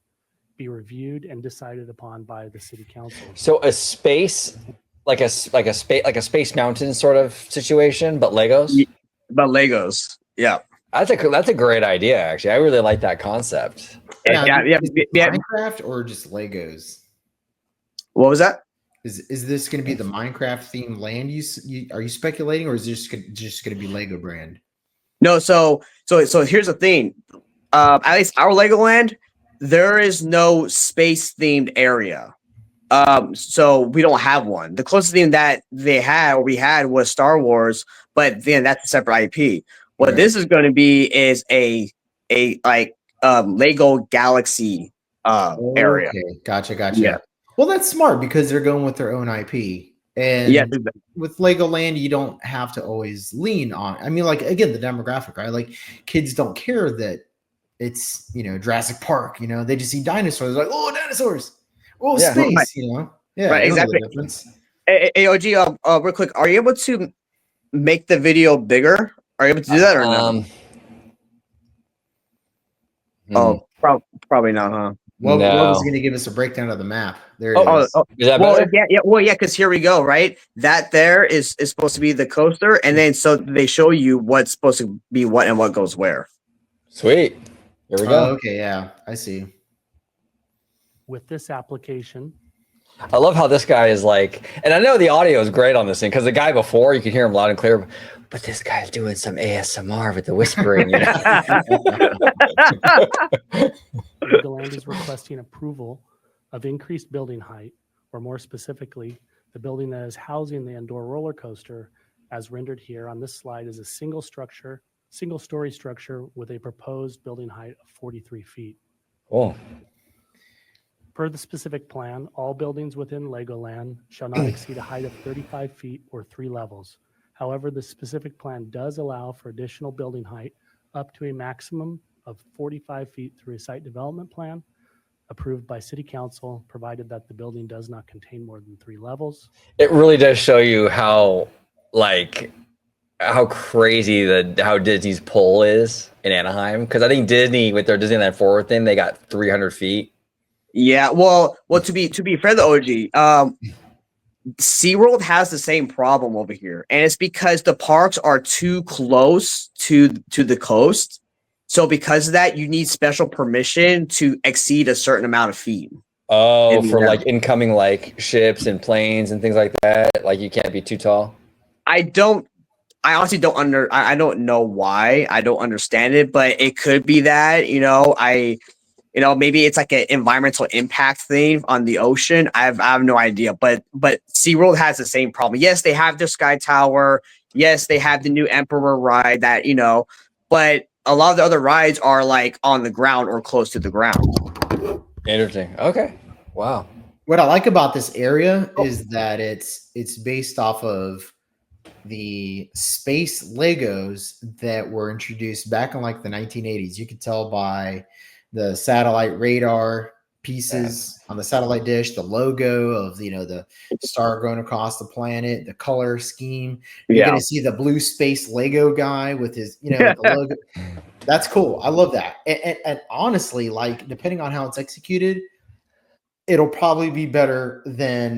be reviewed and decided upon by the City Council. So a space, like a Space Mountain sort of situation, but Legos. But Legos, yeah. That's a great idea, actually. I really like that concept. Yeah. Minecraft or just Legos? What was that? Is this going to be the Minecraft themed land? Are you speculating, or is this just going to be Lego brand? No. So here's the thing. At least our Legoland, there is no space themed area. So we don't have one. The closest thing that we had was Star Wars, but then that's a separate IP. What this is going to be is a Lego Galaxy area. Okay, gotcha. Yeah. Well, that's smart because they're going with their own IP. And with Legoland, you don't have to always lean on. I mean, like, again, the demographic, right? Like, kids don't care that it's, you know, Jurassic Park. You know, they just see dinosaurs, like, oh, dinosaurs, oh, space. Right. You know, yeah, right, exactly. AOG, real quick, are you able to make the video bigger? Are you able to do that or no? Probably not, huh? Well, Webba's going to give us a breakdown of the map. There it is. Is that better? Yeah, because here we go, right? That there is supposed to be the coaster, and then so they show you what's supposed to be what and what goes where. Sweet. Here we go. Okay, yeah, I see. With this application, I love how this guy is like, and I know the audio is great on this thing because the guy before, you can hear him loud and clear, but this guy's doing some ASMR with the whispering. You know? Legoland is requesting approval of increased building height, or more specifically, The building that is housing the indoor roller coaster, as rendered here on this slide, is a single-story structure with a proposed building height of 43 feet. Cool. Per the specific plan, all buildings within Legoland shall not exceed a height of 35 feet or 3 levels. However, the specific plan does allow for additional building height up to a maximum of 45 feet through a site development plan approved by City Council, provided that the building does not contain more than 3 levels. It really does show you how crazy how Disney's pull is in Anaheim. Because I think Disney with their Disneyland Forward thing, they got 300 feet. Yeah, well, to be fair, the OG, SeaWorld has the same problem over here, and it's because the parks are too close to the coast. So because of that, you need special permission to exceed a certain amount of feet. Oh, for like incoming like ships and planes and things like that. Like you can't be too tall. I honestly don't I don't know why. I don't understand it, but it could be that, maybe it's like an environmental impact thing on the ocean. I have no idea, but SeaWorld has the same problem. Yes, they have the Sky Tower. Yes, they have the new Emperor ride that, but a lot of the other rides are like on the ground or close to the ground. Interesting. Okay. Wow. What I like about this area is that it's based off of the space Legos that were introduced back in like the 1980s. You could tell by the satellite radar pieces on the satellite dish, the logo of the star going across the planet, the color scheme. You're going to see the blue space Lego guy with his with the logo. That's cool. I love that. And honestly, like depending on how it's executed, it'll probably be better than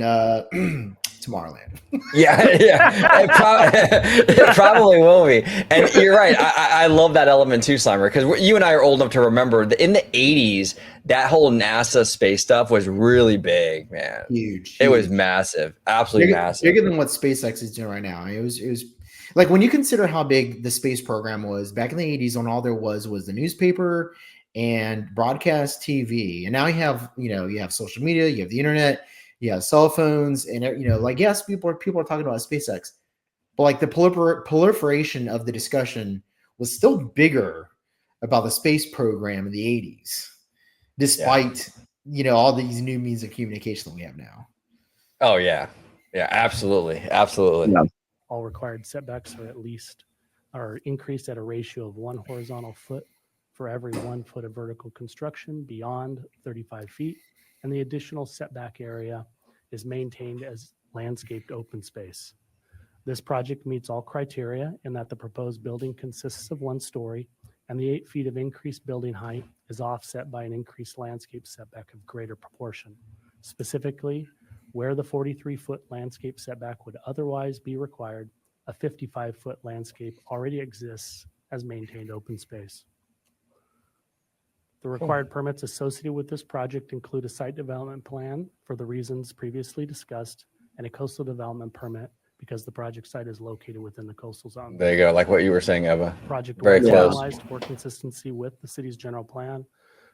Tomorrowland. Yeah. It probably will be. And you're right. I love that element too, Slimer, because you and I are old enough to remember that in the 80s, that whole NASA space stuff was really big, man. Huge. It was massive. Absolutely massive. Bigger than what SpaceX is doing right now. It was like when you consider how big the space program was back in the 80s, when all there was the newspaper and broadcast TV. And now you have social media, you have the internet, you have cell phones, and yes, people are talking about SpaceX, but like the proliferation of the discussion was still bigger about the space program in the 80s, despite all these new means of communication that we have now. Oh yeah, absolutely. Yeah. All required setbacks are increased at a ratio of 1 horizontal foot for every 1 foot of vertical construction beyond 35 feet, and the additional setback area is maintained as landscaped open space. This project meets all criteria in that the proposed building consists of 1 story, and the 8 feet of increased building height is offset by an increased landscape setback of greater proportion. Specifically, where the 43-foot landscape setback would otherwise be required, a 55-foot landscape already exists as maintained open space. The required permits associated with this project include a site development plan for the reasons previously discussed and a coastal development permit because the project site is located within the coastal zone. There you go, like what you were saying, Eva. Project Very was close. analyzed for consistency with the city's general plan,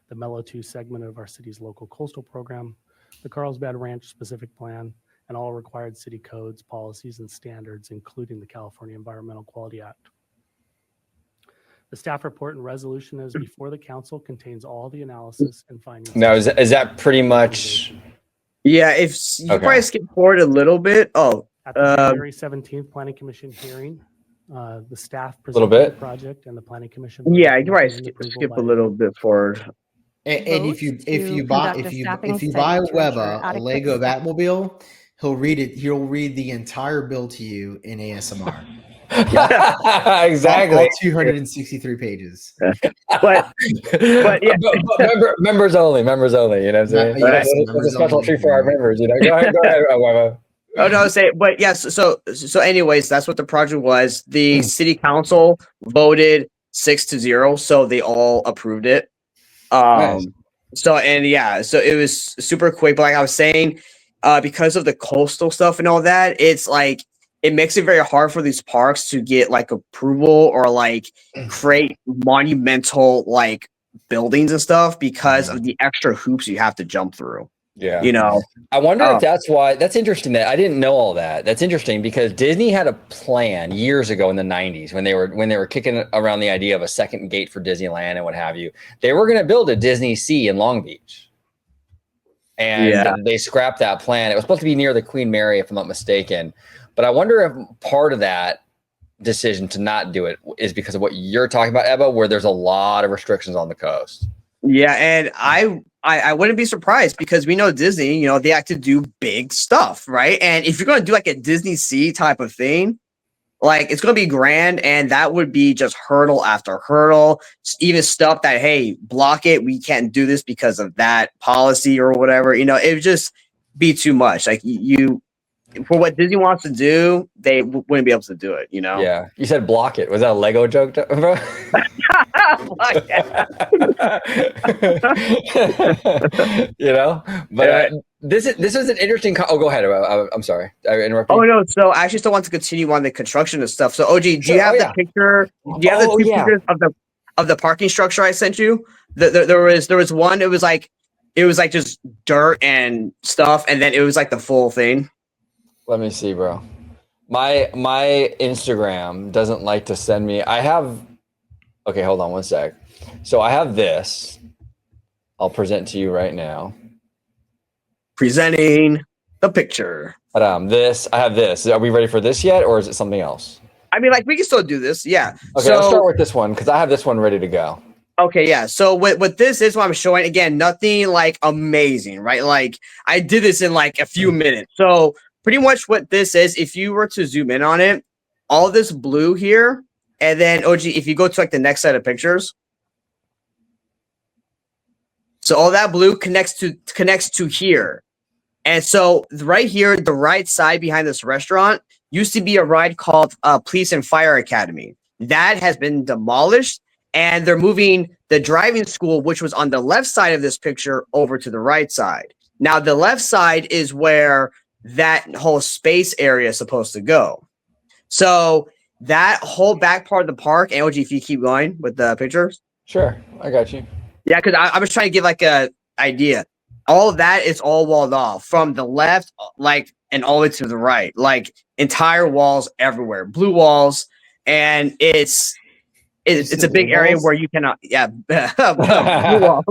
the Mellow 2 segment of our city's local coastal program, the Carlsbad Ranch specific plan, and all required city codes, policies, and standards, including the California Environmental Quality Act. The staff report and resolution as before the council contains all the analysis and findings. Now, is that pretty much? Yeah, if you probably skip forward a little bit. At the January 17th Planning Commission hearing, the staff presented the project and the Planning Commission. Yeah, you probably skip a little bit forward. And if you buy Webba a Lego Batmobile, he'll read the entire bill to you in ASMR. Exactly. All 263 pages. But members only. You know what I'm saying? Yes, it's a special treat for our members. Go ahead, Webba. Oh no, but yes. So anyways, that's what the project was. The city council voted 6-0, so they all approved it. Nice. So it was super quick. But like I was saying, because of the coastal stuff and all that, it's like it makes it very hard for these parks to get like approval or like create monumental like buildings and stuff because of the extra hoops you have to jump through. Yeah. You know, I wonder Oh. if that's why. That's interesting. That I didn't know all that. That's interesting because Disney had a plan years ago in the '90s when they were kicking around the idea of a second gate for Disneyland and what have you. They were going to build a Disney Sea in Long Beach, and Yeah. they scrapped that plan. It was supposed to be near the Queen Mary, if I'm not mistaken. But I wonder if part of that decision to not do it is because of what you're talking about, Ebba, where there's a lot of restrictions on the coast. Yeah, and I wouldn't be surprised because we know Disney, you know, they like to do big stuff, right? And if you're gonna do like a Disney Sea type of thing, like it's gonna be grand, and that would be just hurdle after hurdle, even stuff that hey, block it, we can't do this because of that policy or whatever. You know, it would just be too much. Like you for what Disney wants to do, they wouldn't be able to do it. You know. Yeah, you said block it. Was that a Lego joke, bro? You know, but this is an interesting. Oh, go ahead. I'm sorry, I interrupted. Oh no! So I actually still want to continue on the construction and stuff. So OG, do Sure. you have Oh, the yeah. picture? Do you have the Oh, two yeah. pictures of the parking structure I sent you? There was one. It was like just dirt and stuff, and then it was like the full thing. Let me see, bro. My Instagram doesn't like to send me. I have. Okay, hold on one sec. So I have this. I'll present to you right now. Presenting the picture. But I have this. Are we ready for this yet, or is it something else? I mean, like we can still do this. Yeah. Okay, let's start with this one because I have this one ready to go. Okay, yeah. So what this is, what I'm showing again, nothing like amazing, right? Like I did this in like a few minutes. So pretty much what this is, if you were to zoom in on it, all this blue here, and then OG, if you go to like the next set of pictures, so all that blue connects to here, and so right here, the right side behind this restaurant used to be a ride called Police and Fire Academy. That has been demolished. And they're moving the driving school, which was on the left side of this picture, over to the right side. Now, the left side is where that whole space area is supposed to go. So that whole back part of the park, and OG, if you keep going with the pictures. Sure, I got you. Yeah, because I was trying to give like a idea. All of that is all walled off from the left, like, and all the way to the right. Like entire walls everywhere, blue walls, and it's a big area where you cannot, blue walls.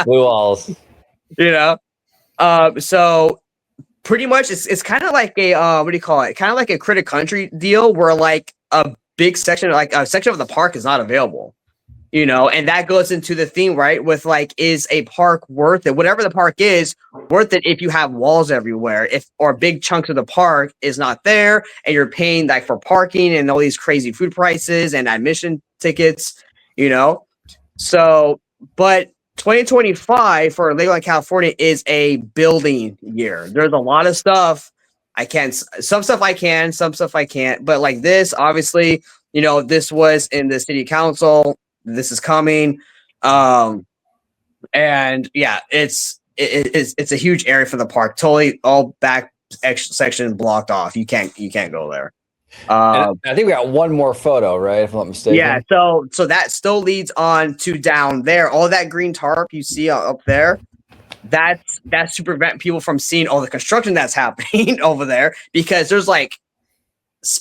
Blue walls. You know, so pretty much it's kind of like a what do you call it? Kind of like a Critic Country deal where like a big section, like a section of the park, is not available. You know, and that goes into the theme, right? With like, is a park worth it? Whatever the park is, worth it if you have walls everywhere, or big chunks of the park is not there, and you're paying like for parking and all these crazy food prices and admission tickets, you know. So, but 2025 for Legoland, California is a building year. There's a lot of stuff some stuff I can, some stuff I can't. But like this, obviously, you know, this was in the city council. This is coming, and yeah, it's a huge area for the park. Totally, all back section blocked off. You can't go there. I think we got one more photo, right? If I'm not mistaken. Yeah. So that still leads on to down there. All that green tarp you see up there, that's to prevent people from seeing all the construction that's happening over there, because there's like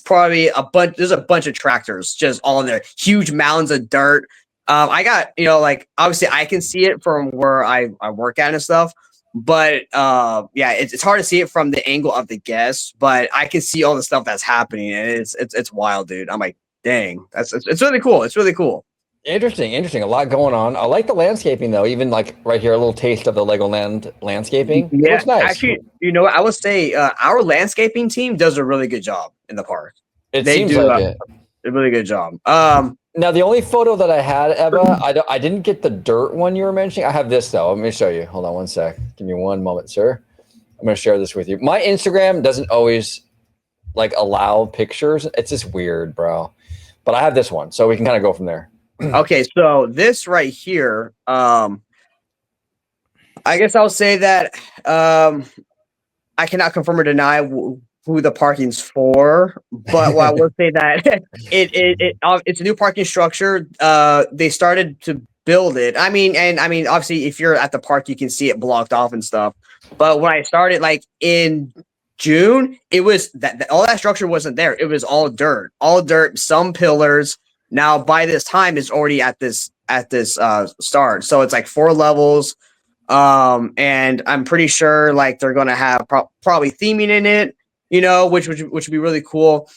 probably there's a bunch of tractors just all in there, huge mounds of dirt. I got, you know, like obviously I can see it from where I work at and stuff, but yeah, it's hard to see it from the angle of the guests, but I can see all the stuff that's happening, and it's wild, dude. I'm like, dang, it's really cool. It's really cool. Interesting. A lot going on. I like the landscaping though. Even like right here, a little taste of the Legoland landscaping. Yeah, It looks nice. actually, you know what? I would say our landscaping team does a really good job in the park. It They seems do like it. a really good job. Now the only photo that I had, Ebba, I didn't get the dirt one you were mentioning. I have this though. Let me show you. Hold on one sec. Give me one moment, sir. I'm going to share this with you. My Instagram doesn't always like allow pictures. It's just weird, bro. But I have this one, so we can kind of go from there. Okay, so this right here, I guess I'll say that I cannot confirm or deny who the parking's for, but I will say that it's a new parking structure. They started to build it. I mean, obviously, if you're at the park, you can see it blocked off and stuff. But when I started, like in June, it was that all that structure wasn't there. It was all dirt, some pillars. Now by this time, it's already at this start. So it's like 4 levels. And I'm pretty sure like they're gonna have probably theming in it, which would be really cool.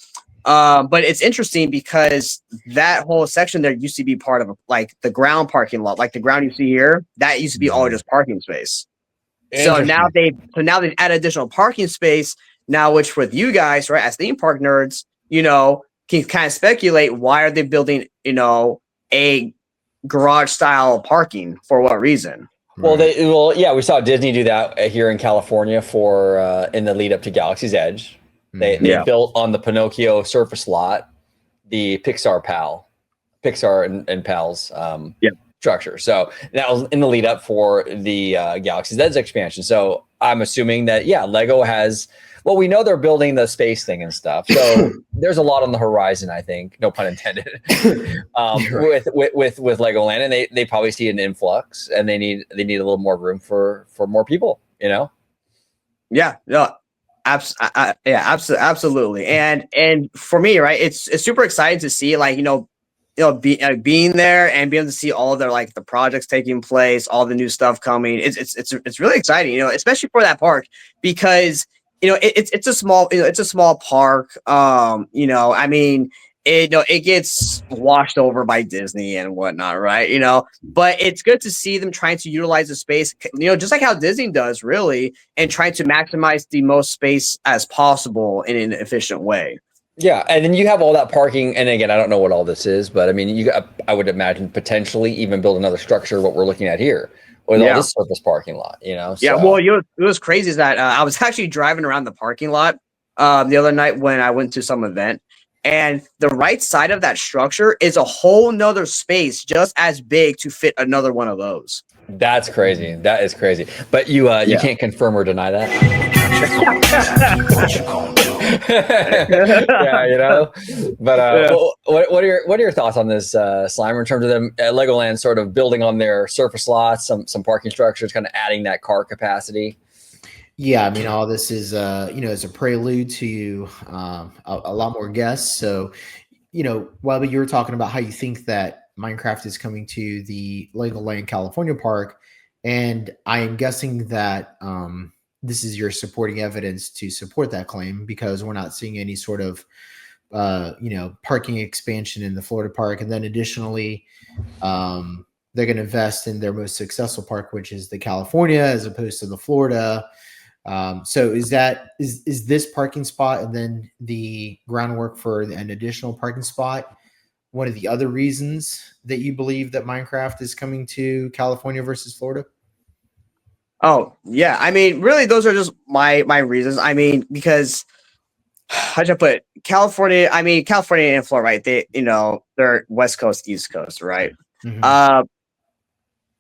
But it's interesting because that whole section there used to be part of like the ground parking lot, like the ground you see here. That used to be all just parking space. So now they've added additional parking space now, which with you guys, right, as theme park nerds, can kind of speculate why are they building, a garage style parking for what reason? Well, yeah, we saw Disney do that here in California for in the lead up to Galaxy's Edge. They built on the Pinocchio surface lot the Pixar and Pals structure. So that was in the lead up for the Galaxy's Edge expansion. So I'm assuming that Lego has. Well, we know they're building the space thing and stuff. So there's a lot on the horizon, I think, no pun intended, with Legoland, and they probably see an influx, and they need a little more room for more people, Yeah, no, absolutely. And for me, right, it's super exciting to see like being there and being able to see all of their like the projects taking place, all the new stuff coming. It's really exciting, especially for that park because. It's a small park. I mean, it gets washed over by Disney and whatnot, right? But it's good to see them trying to utilize the space, just like how Disney does, really, and trying to maximize the most space as possible in an efficient way. Yeah, and then you have all that parking, and again, I don't know what all this is, but I mean, I would imagine potentially even build another structure, what we're looking at here. With all this surface parking lot, So. Yeah, well, it was crazy is that I was actually driving around the parking lot the other night when I went to some event, and the right side of that structure is a whole nother space just as big to fit another one of those. That's crazy. That is crazy. But you can't confirm or deny that. But what are your thoughts on this, Slimer, in terms of them Legoland sort of building on their surface lots, some parking structures, kind of adding that car capacity? Yeah, I mean, all this is is a prelude to a lot more guests. So, Webba, you were talking about how you think that Minecraft is coming to the Legoland California park, and I am guessing that this is your supporting evidence to support that claim because we're not seeing any sort of parking expansion in the Florida park, and then additionally they're going to invest in their most successful park, which is the California, as opposed to the Florida. So is this parking spot and then the groundwork for an additional parking spot one of the other reasons that you believe that Minecraft is coming to California versus Florida? Oh, yeah. I mean, really, those are just my reasons. I mean, because how should I put it? California and Florida, right? They're West Coast, East Coast, right? Mm-hmm.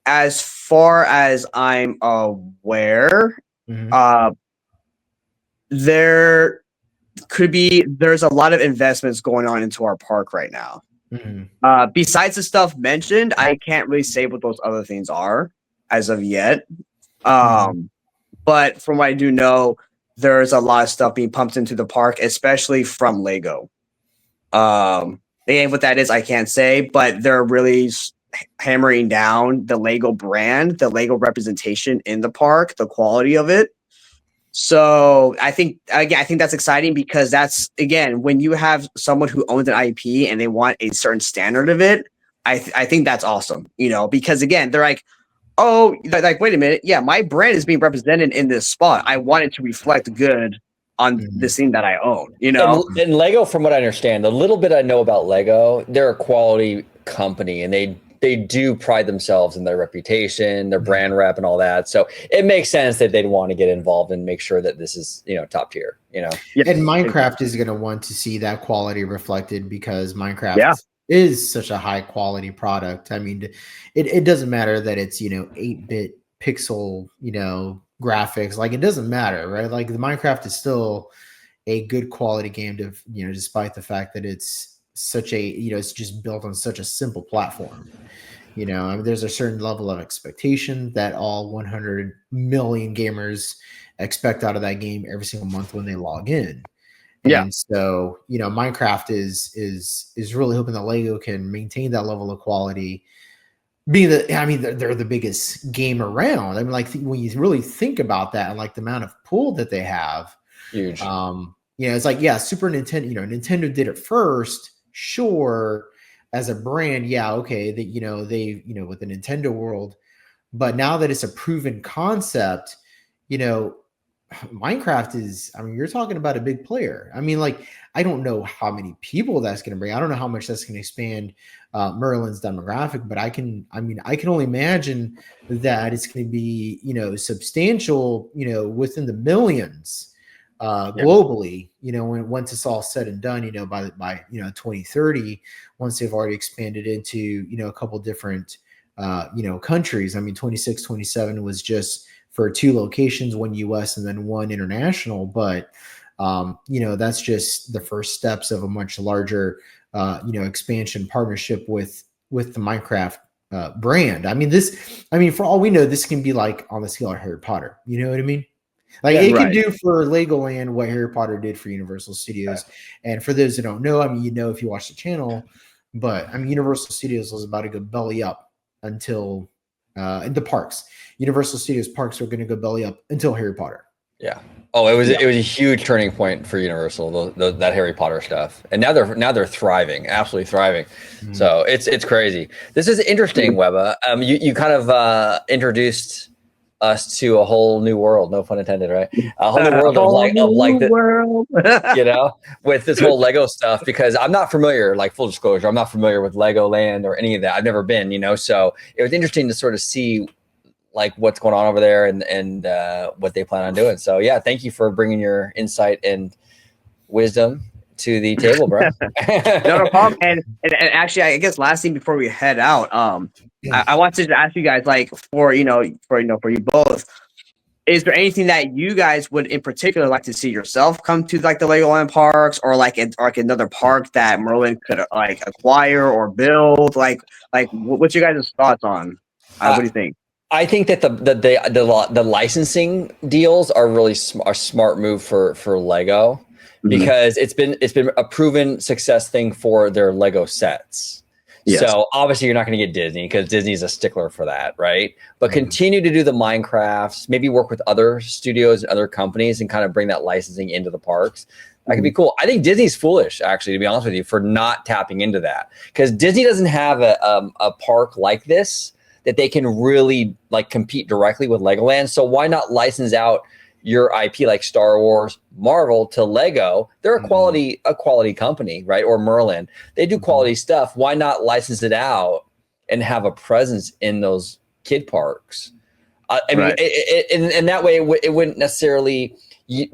As far as I'm aware, there's a lot of investments going on into our park right now. Mm-hmm. Besides the stuff mentioned, I can't really say what those other things are as of yet. But from what I do know, there's a lot of stuff being pumped into the park, especially from Lego. And what that is, I can't say, but they're really hammering down the Lego brand, the Lego representation in the park, the quality of it. So I think that's exciting because that's, again, when you have someone who owns an IP and they want a certain standard of it, I think that's awesome, because again, they're like, oh, like, wait a minute. Yeah, my brand is being represented in this spot. I want it to reflect good on the scene that I own, And Lego, from what I understand, the little bit I know about Lego, they're a quality company and they do pride themselves in their reputation, their brand rep and all that. So it makes sense that they'd want to get involved and make sure that this is, top tier, And Minecraft is going to want to see that quality reflected because Minecraft is such a high quality product. I mean, it doesn't matter that it's, 8-bit pixel, graphics. Like, it doesn't matter, right? Like, the Minecraft is still a good quality game to, despite the fact that it's such a, it's just built on such a simple platform. You know, I mean, there's a certain level of expectation that all 100 million gamers expect out of that game every single month when they log in. Yeah. And so, you know, Minecraft is really hoping that Lego can maintain that level of quality. Being that, I mean, they're the biggest game around. I mean, like when you really think about that and like the amount of pull that they have, Huge. you know, it's like, yeah, Super Nintendo, you know, Nintendo did it first, sure, as a brand, yeah, okay, that, you know, they, you know, with the Nintendo world, but now that it's a proven concept, you know, Minecraft is, I mean, you're talking about a big player. I mean, like, I don't know how many people that's going to bring. I don't know how much that's going to expand Merlin's demographic, but I can only imagine that it's going to be, you know, substantial, you know, within the millions globally, you know, once it's all said and done, you know, by, you know, 2030, once they've already expanded into, you know, a couple different, you know, countries. I mean, 26, 27 was just for 2 locations, 1 US and then 1 international. But, you know, that's just the first steps of a much larger, you know, expansion partnership with the Minecraft brand. I mean, for all we know, this can be like on the scale of Harry Potter. You know what I mean? Like Yeah, it can right. do for Legoland what Harry Potter did for Universal Studios. And for those that don't know, I mean, you know, if you watch the channel, but I mean, Universal Studios was about to go belly up until in the parks. Universal Studios parks are going to go belly up until Harry Potter. Yeah. Oh, it was a huge turning point for Universal, that Harry Potter stuff, and now they're thriving, absolutely thriving. Mhm. So it's crazy. This is interesting, Webba. You kind of introduced us to a whole new world, no pun intended, right? A whole new world of like the world. you know, with this whole Lego stuff, because I'm not familiar, like full disclosure, I'm not familiar with Legoland or any of that. I've never been, you know, so it was interesting to sort of see like what's going on over there and what they plan on doing. So yeah, thank you for bringing your insight and wisdom to the table, bro. No problem. And actually, I guess last thing before we head out, I wanted to ask you guys, like, for you both, is there anything that you guys would in particular like to see yourself come to, like the Legoland parks, or like another park that Merlin could like acquire or build? Like what's your guys' thoughts on? What do you think? I think that the licensing deals are really a smart move for Lego, because it's been a proven success thing for their Lego sets. Yes. So obviously you're not going to get Disney, because Disney's a stickler for that, right? But continue to do the Minecrafts, maybe work with other studios and other companies and kind of bring that licensing into the parks. That could be cool. I think Disney's foolish, actually, to be honest with you, for not tapping into that, because Disney doesn't have a park like this that they can really like compete directly with Legoland. So why not license out your IP like Star Wars, Marvel to Lego? They're a quality company, right? Or Merlin. They do quality stuff. Why not license it out and have a presence in those kid parks? I mean, and that way it wouldn't necessarily,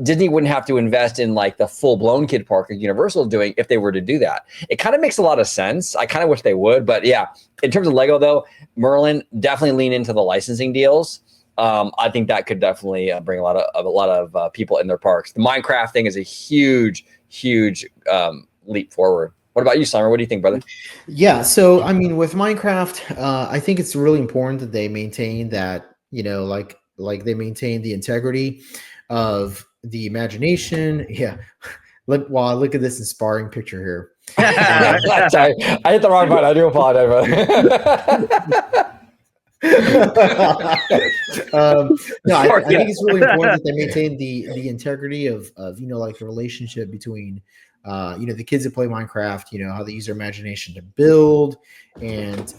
Disney wouldn't have to invest in like the full blown kid park like Universal is doing if they were to do that. It kind of makes a lot of sense. I kind of wish they would, but yeah, in terms of Lego though, Merlin definitely lean into the licensing deals. I think that could definitely bring a lot of people in their parks. The Minecraft thing is a huge leap forward. What about you, Slimer? What do you think, brother? Yeah, so I mean, with Minecraft, I think it's really important that they maintain that, you know, like they maintain the integrity of the imagination. Yeah, look at this inspiring picture here. Sorry, I hit the wrong button. I do apologize, brother. No, I think it's really important that they maintain the integrity of you know, like the relationship between you know, the kids that play Minecraft, you know, how they use their imagination to build, and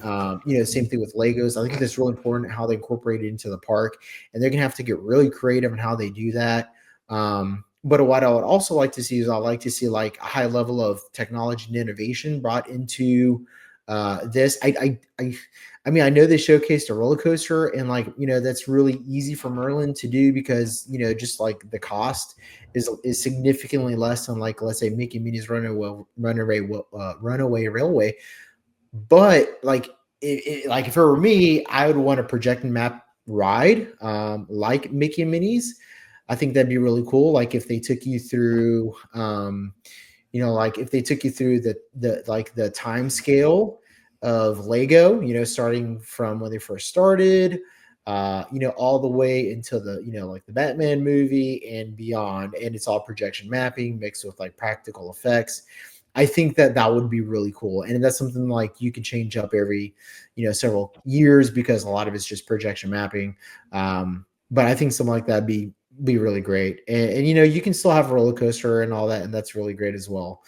you know, same thing with Legos. I think that's really important how they incorporate it into the park, and they're gonna have to get really creative in how they do that. But what I would also like to see is, I like to see like a high level of technology and innovation brought into this. I mean, I know they showcased a roller coaster, and like, you know, that's really easy for Merlin to do, because, you know, just like the cost is significantly less than, like, let's say Mickey Minnie's Runaway Railway. But like, like if it were me, I would want a project and map ride, like Mickey and Minnie's. I think that'd be really cool. Like if they took you through, you know, like if they took you through the time scale of Lego, starting from when they first started, all the way until the, like the Batman movie and beyond. And it's all projection mapping mixed with like practical effects. I think that would be really cool. And that's something like you can change up every, several years because a lot of it's just projection mapping. But I think something like that be really great. And you can still have a roller coaster and all that. And that's really great as well.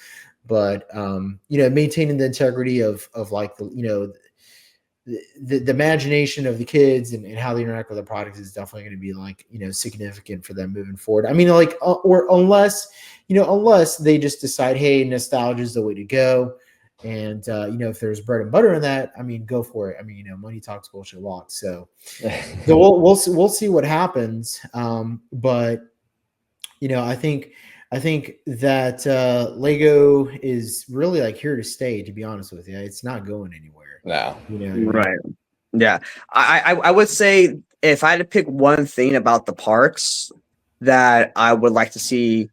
But, maintaining the integrity of like the imagination of the kids and how they interact with the product is definitely going to be like, significant for them moving forward. I mean, like, or unless they just decide, hey, nostalgia is the way to go. And, if there's bread and butter in that, I mean, go for it. I mean, money talks, bullshit walks. So we'll see what happens. But, I think that Lego is really like here to stay, to be honest with you. It's not going anywhere. No. Right. Yeah. I would say if I had to pick one thing about the parks that I would like to see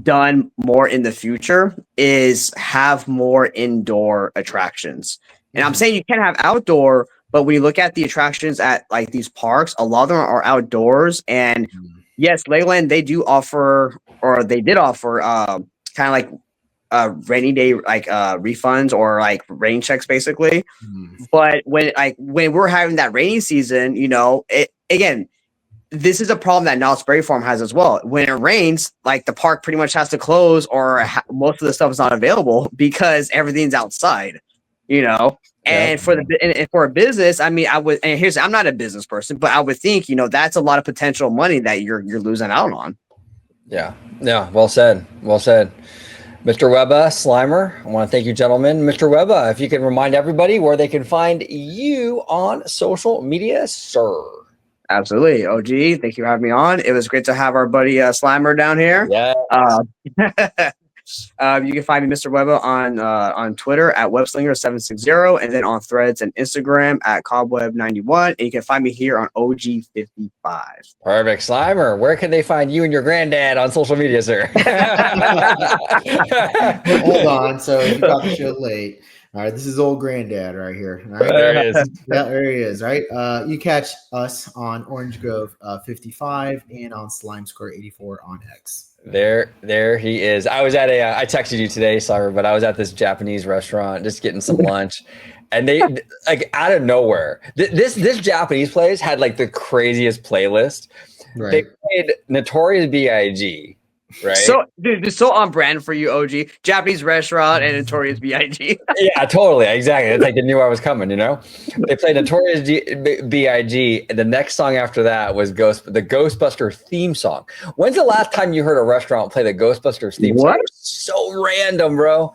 done more in the future is have more indoor attractions. And I'm saying you can have outdoor, but when you look at the attractions at like these parks, a lot of them are outdoors. And yes, Legoland, they did offer kind of like rainy day refunds or like rain checks basically. But when we're having that rainy season, this is a problem that Knott's Berry Farm has as well. When it rains, like the park pretty much has to close or most of the stuff is not available because everything's outside, And for a business, I mean, I'm not a business person, but I would think, that's a lot of potential money that you're losing out on. Yeah. Yeah. Well said. Well said. Mr. Webba Slimer, I want to thank you, gentlemen. Mr. Webba, if you can remind everybody where they can find you on social media, sir. Absolutely. OG, thank you for having me on. It was great to have our buddy Slimer down here. Yeah. You can find me, Mr. Webba, on Twitter at WebSlinger760, and then on Threads and Instagram at Cobweb91. And you can find me here on OG55. Perfect. Slimer, where can they find you and your granddad on social media, sir? Hold on. So you got the show late. All right, this is old granddad right here. All right, there he is. Yeah, there he is. Right, you catch us on Orange Grove 55 and on Slime Square 84 on X. There he is. I was at I texted you today, Slimer, but I was at this Japanese restaurant just getting some lunch, and they like out of nowhere, this Japanese place had like the craziest playlist. Right. They played Notorious B.I.G. Right. So, dude, it's so on brand for you, OG. Japanese restaurant and Notorious B.I.G. Yeah, totally. Exactly. It's like they knew I was coming, They played Notorious B.I.G. And the next song after that was the Ghostbuster theme song. When's the last time you heard a restaurant play the Ghostbusters theme song? It was so random, bro.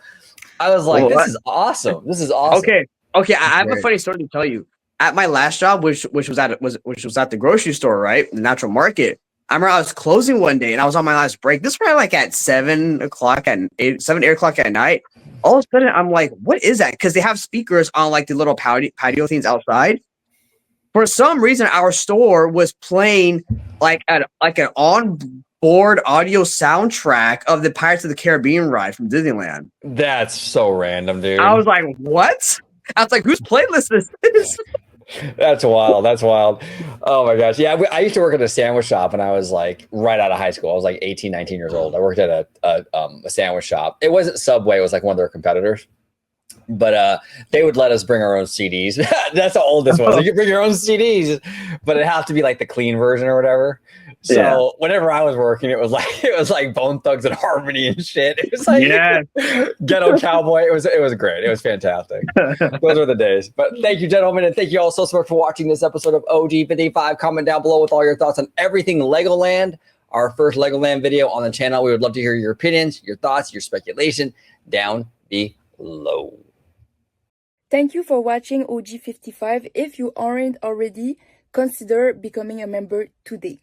I was like, this is awesome. This is awesome. Okay. I have a funny story to tell you. At my last job, which was at the grocery store, right? The Natural Market. I remember I was closing one day and I was on my last break. This was probably like at 7 o'clock at 8 o'clock at night. All of a sudden, I'm like, what is that? Because they have speakers on like the little patio things outside. For some reason, our store was playing like an on-board audio soundtrack of the Pirates of the Caribbean ride from Disneyland. That's so random, dude. I was like, what? I was like, whose playlist is this? That's wild. That's wild. Oh my gosh. Yeah. I used to work at a sandwich shop and I was like right out of high school. I was like 18, 19 years old. I worked at a sandwich shop. It wasn't Subway. It was like one of their competitors, but they would let us bring our own CDs. That's how old this was. You could bring your own CDs, but it had to be like the clean version or whatever. So whenever I was working, it was like Bone Thugs and Harmony and shit. It was like Ghetto Cowboy. It was great. It was fantastic. Those were the days. But thank you, gentlemen, and thank you all so much for watching this episode of OG55. Comment down below with all your thoughts on everything Legoland. Our first Legoland video on the channel. We would love to hear your opinions, your thoughts, your speculation down below. Thank you for watching OG55. If you aren't already, consider becoming a member today.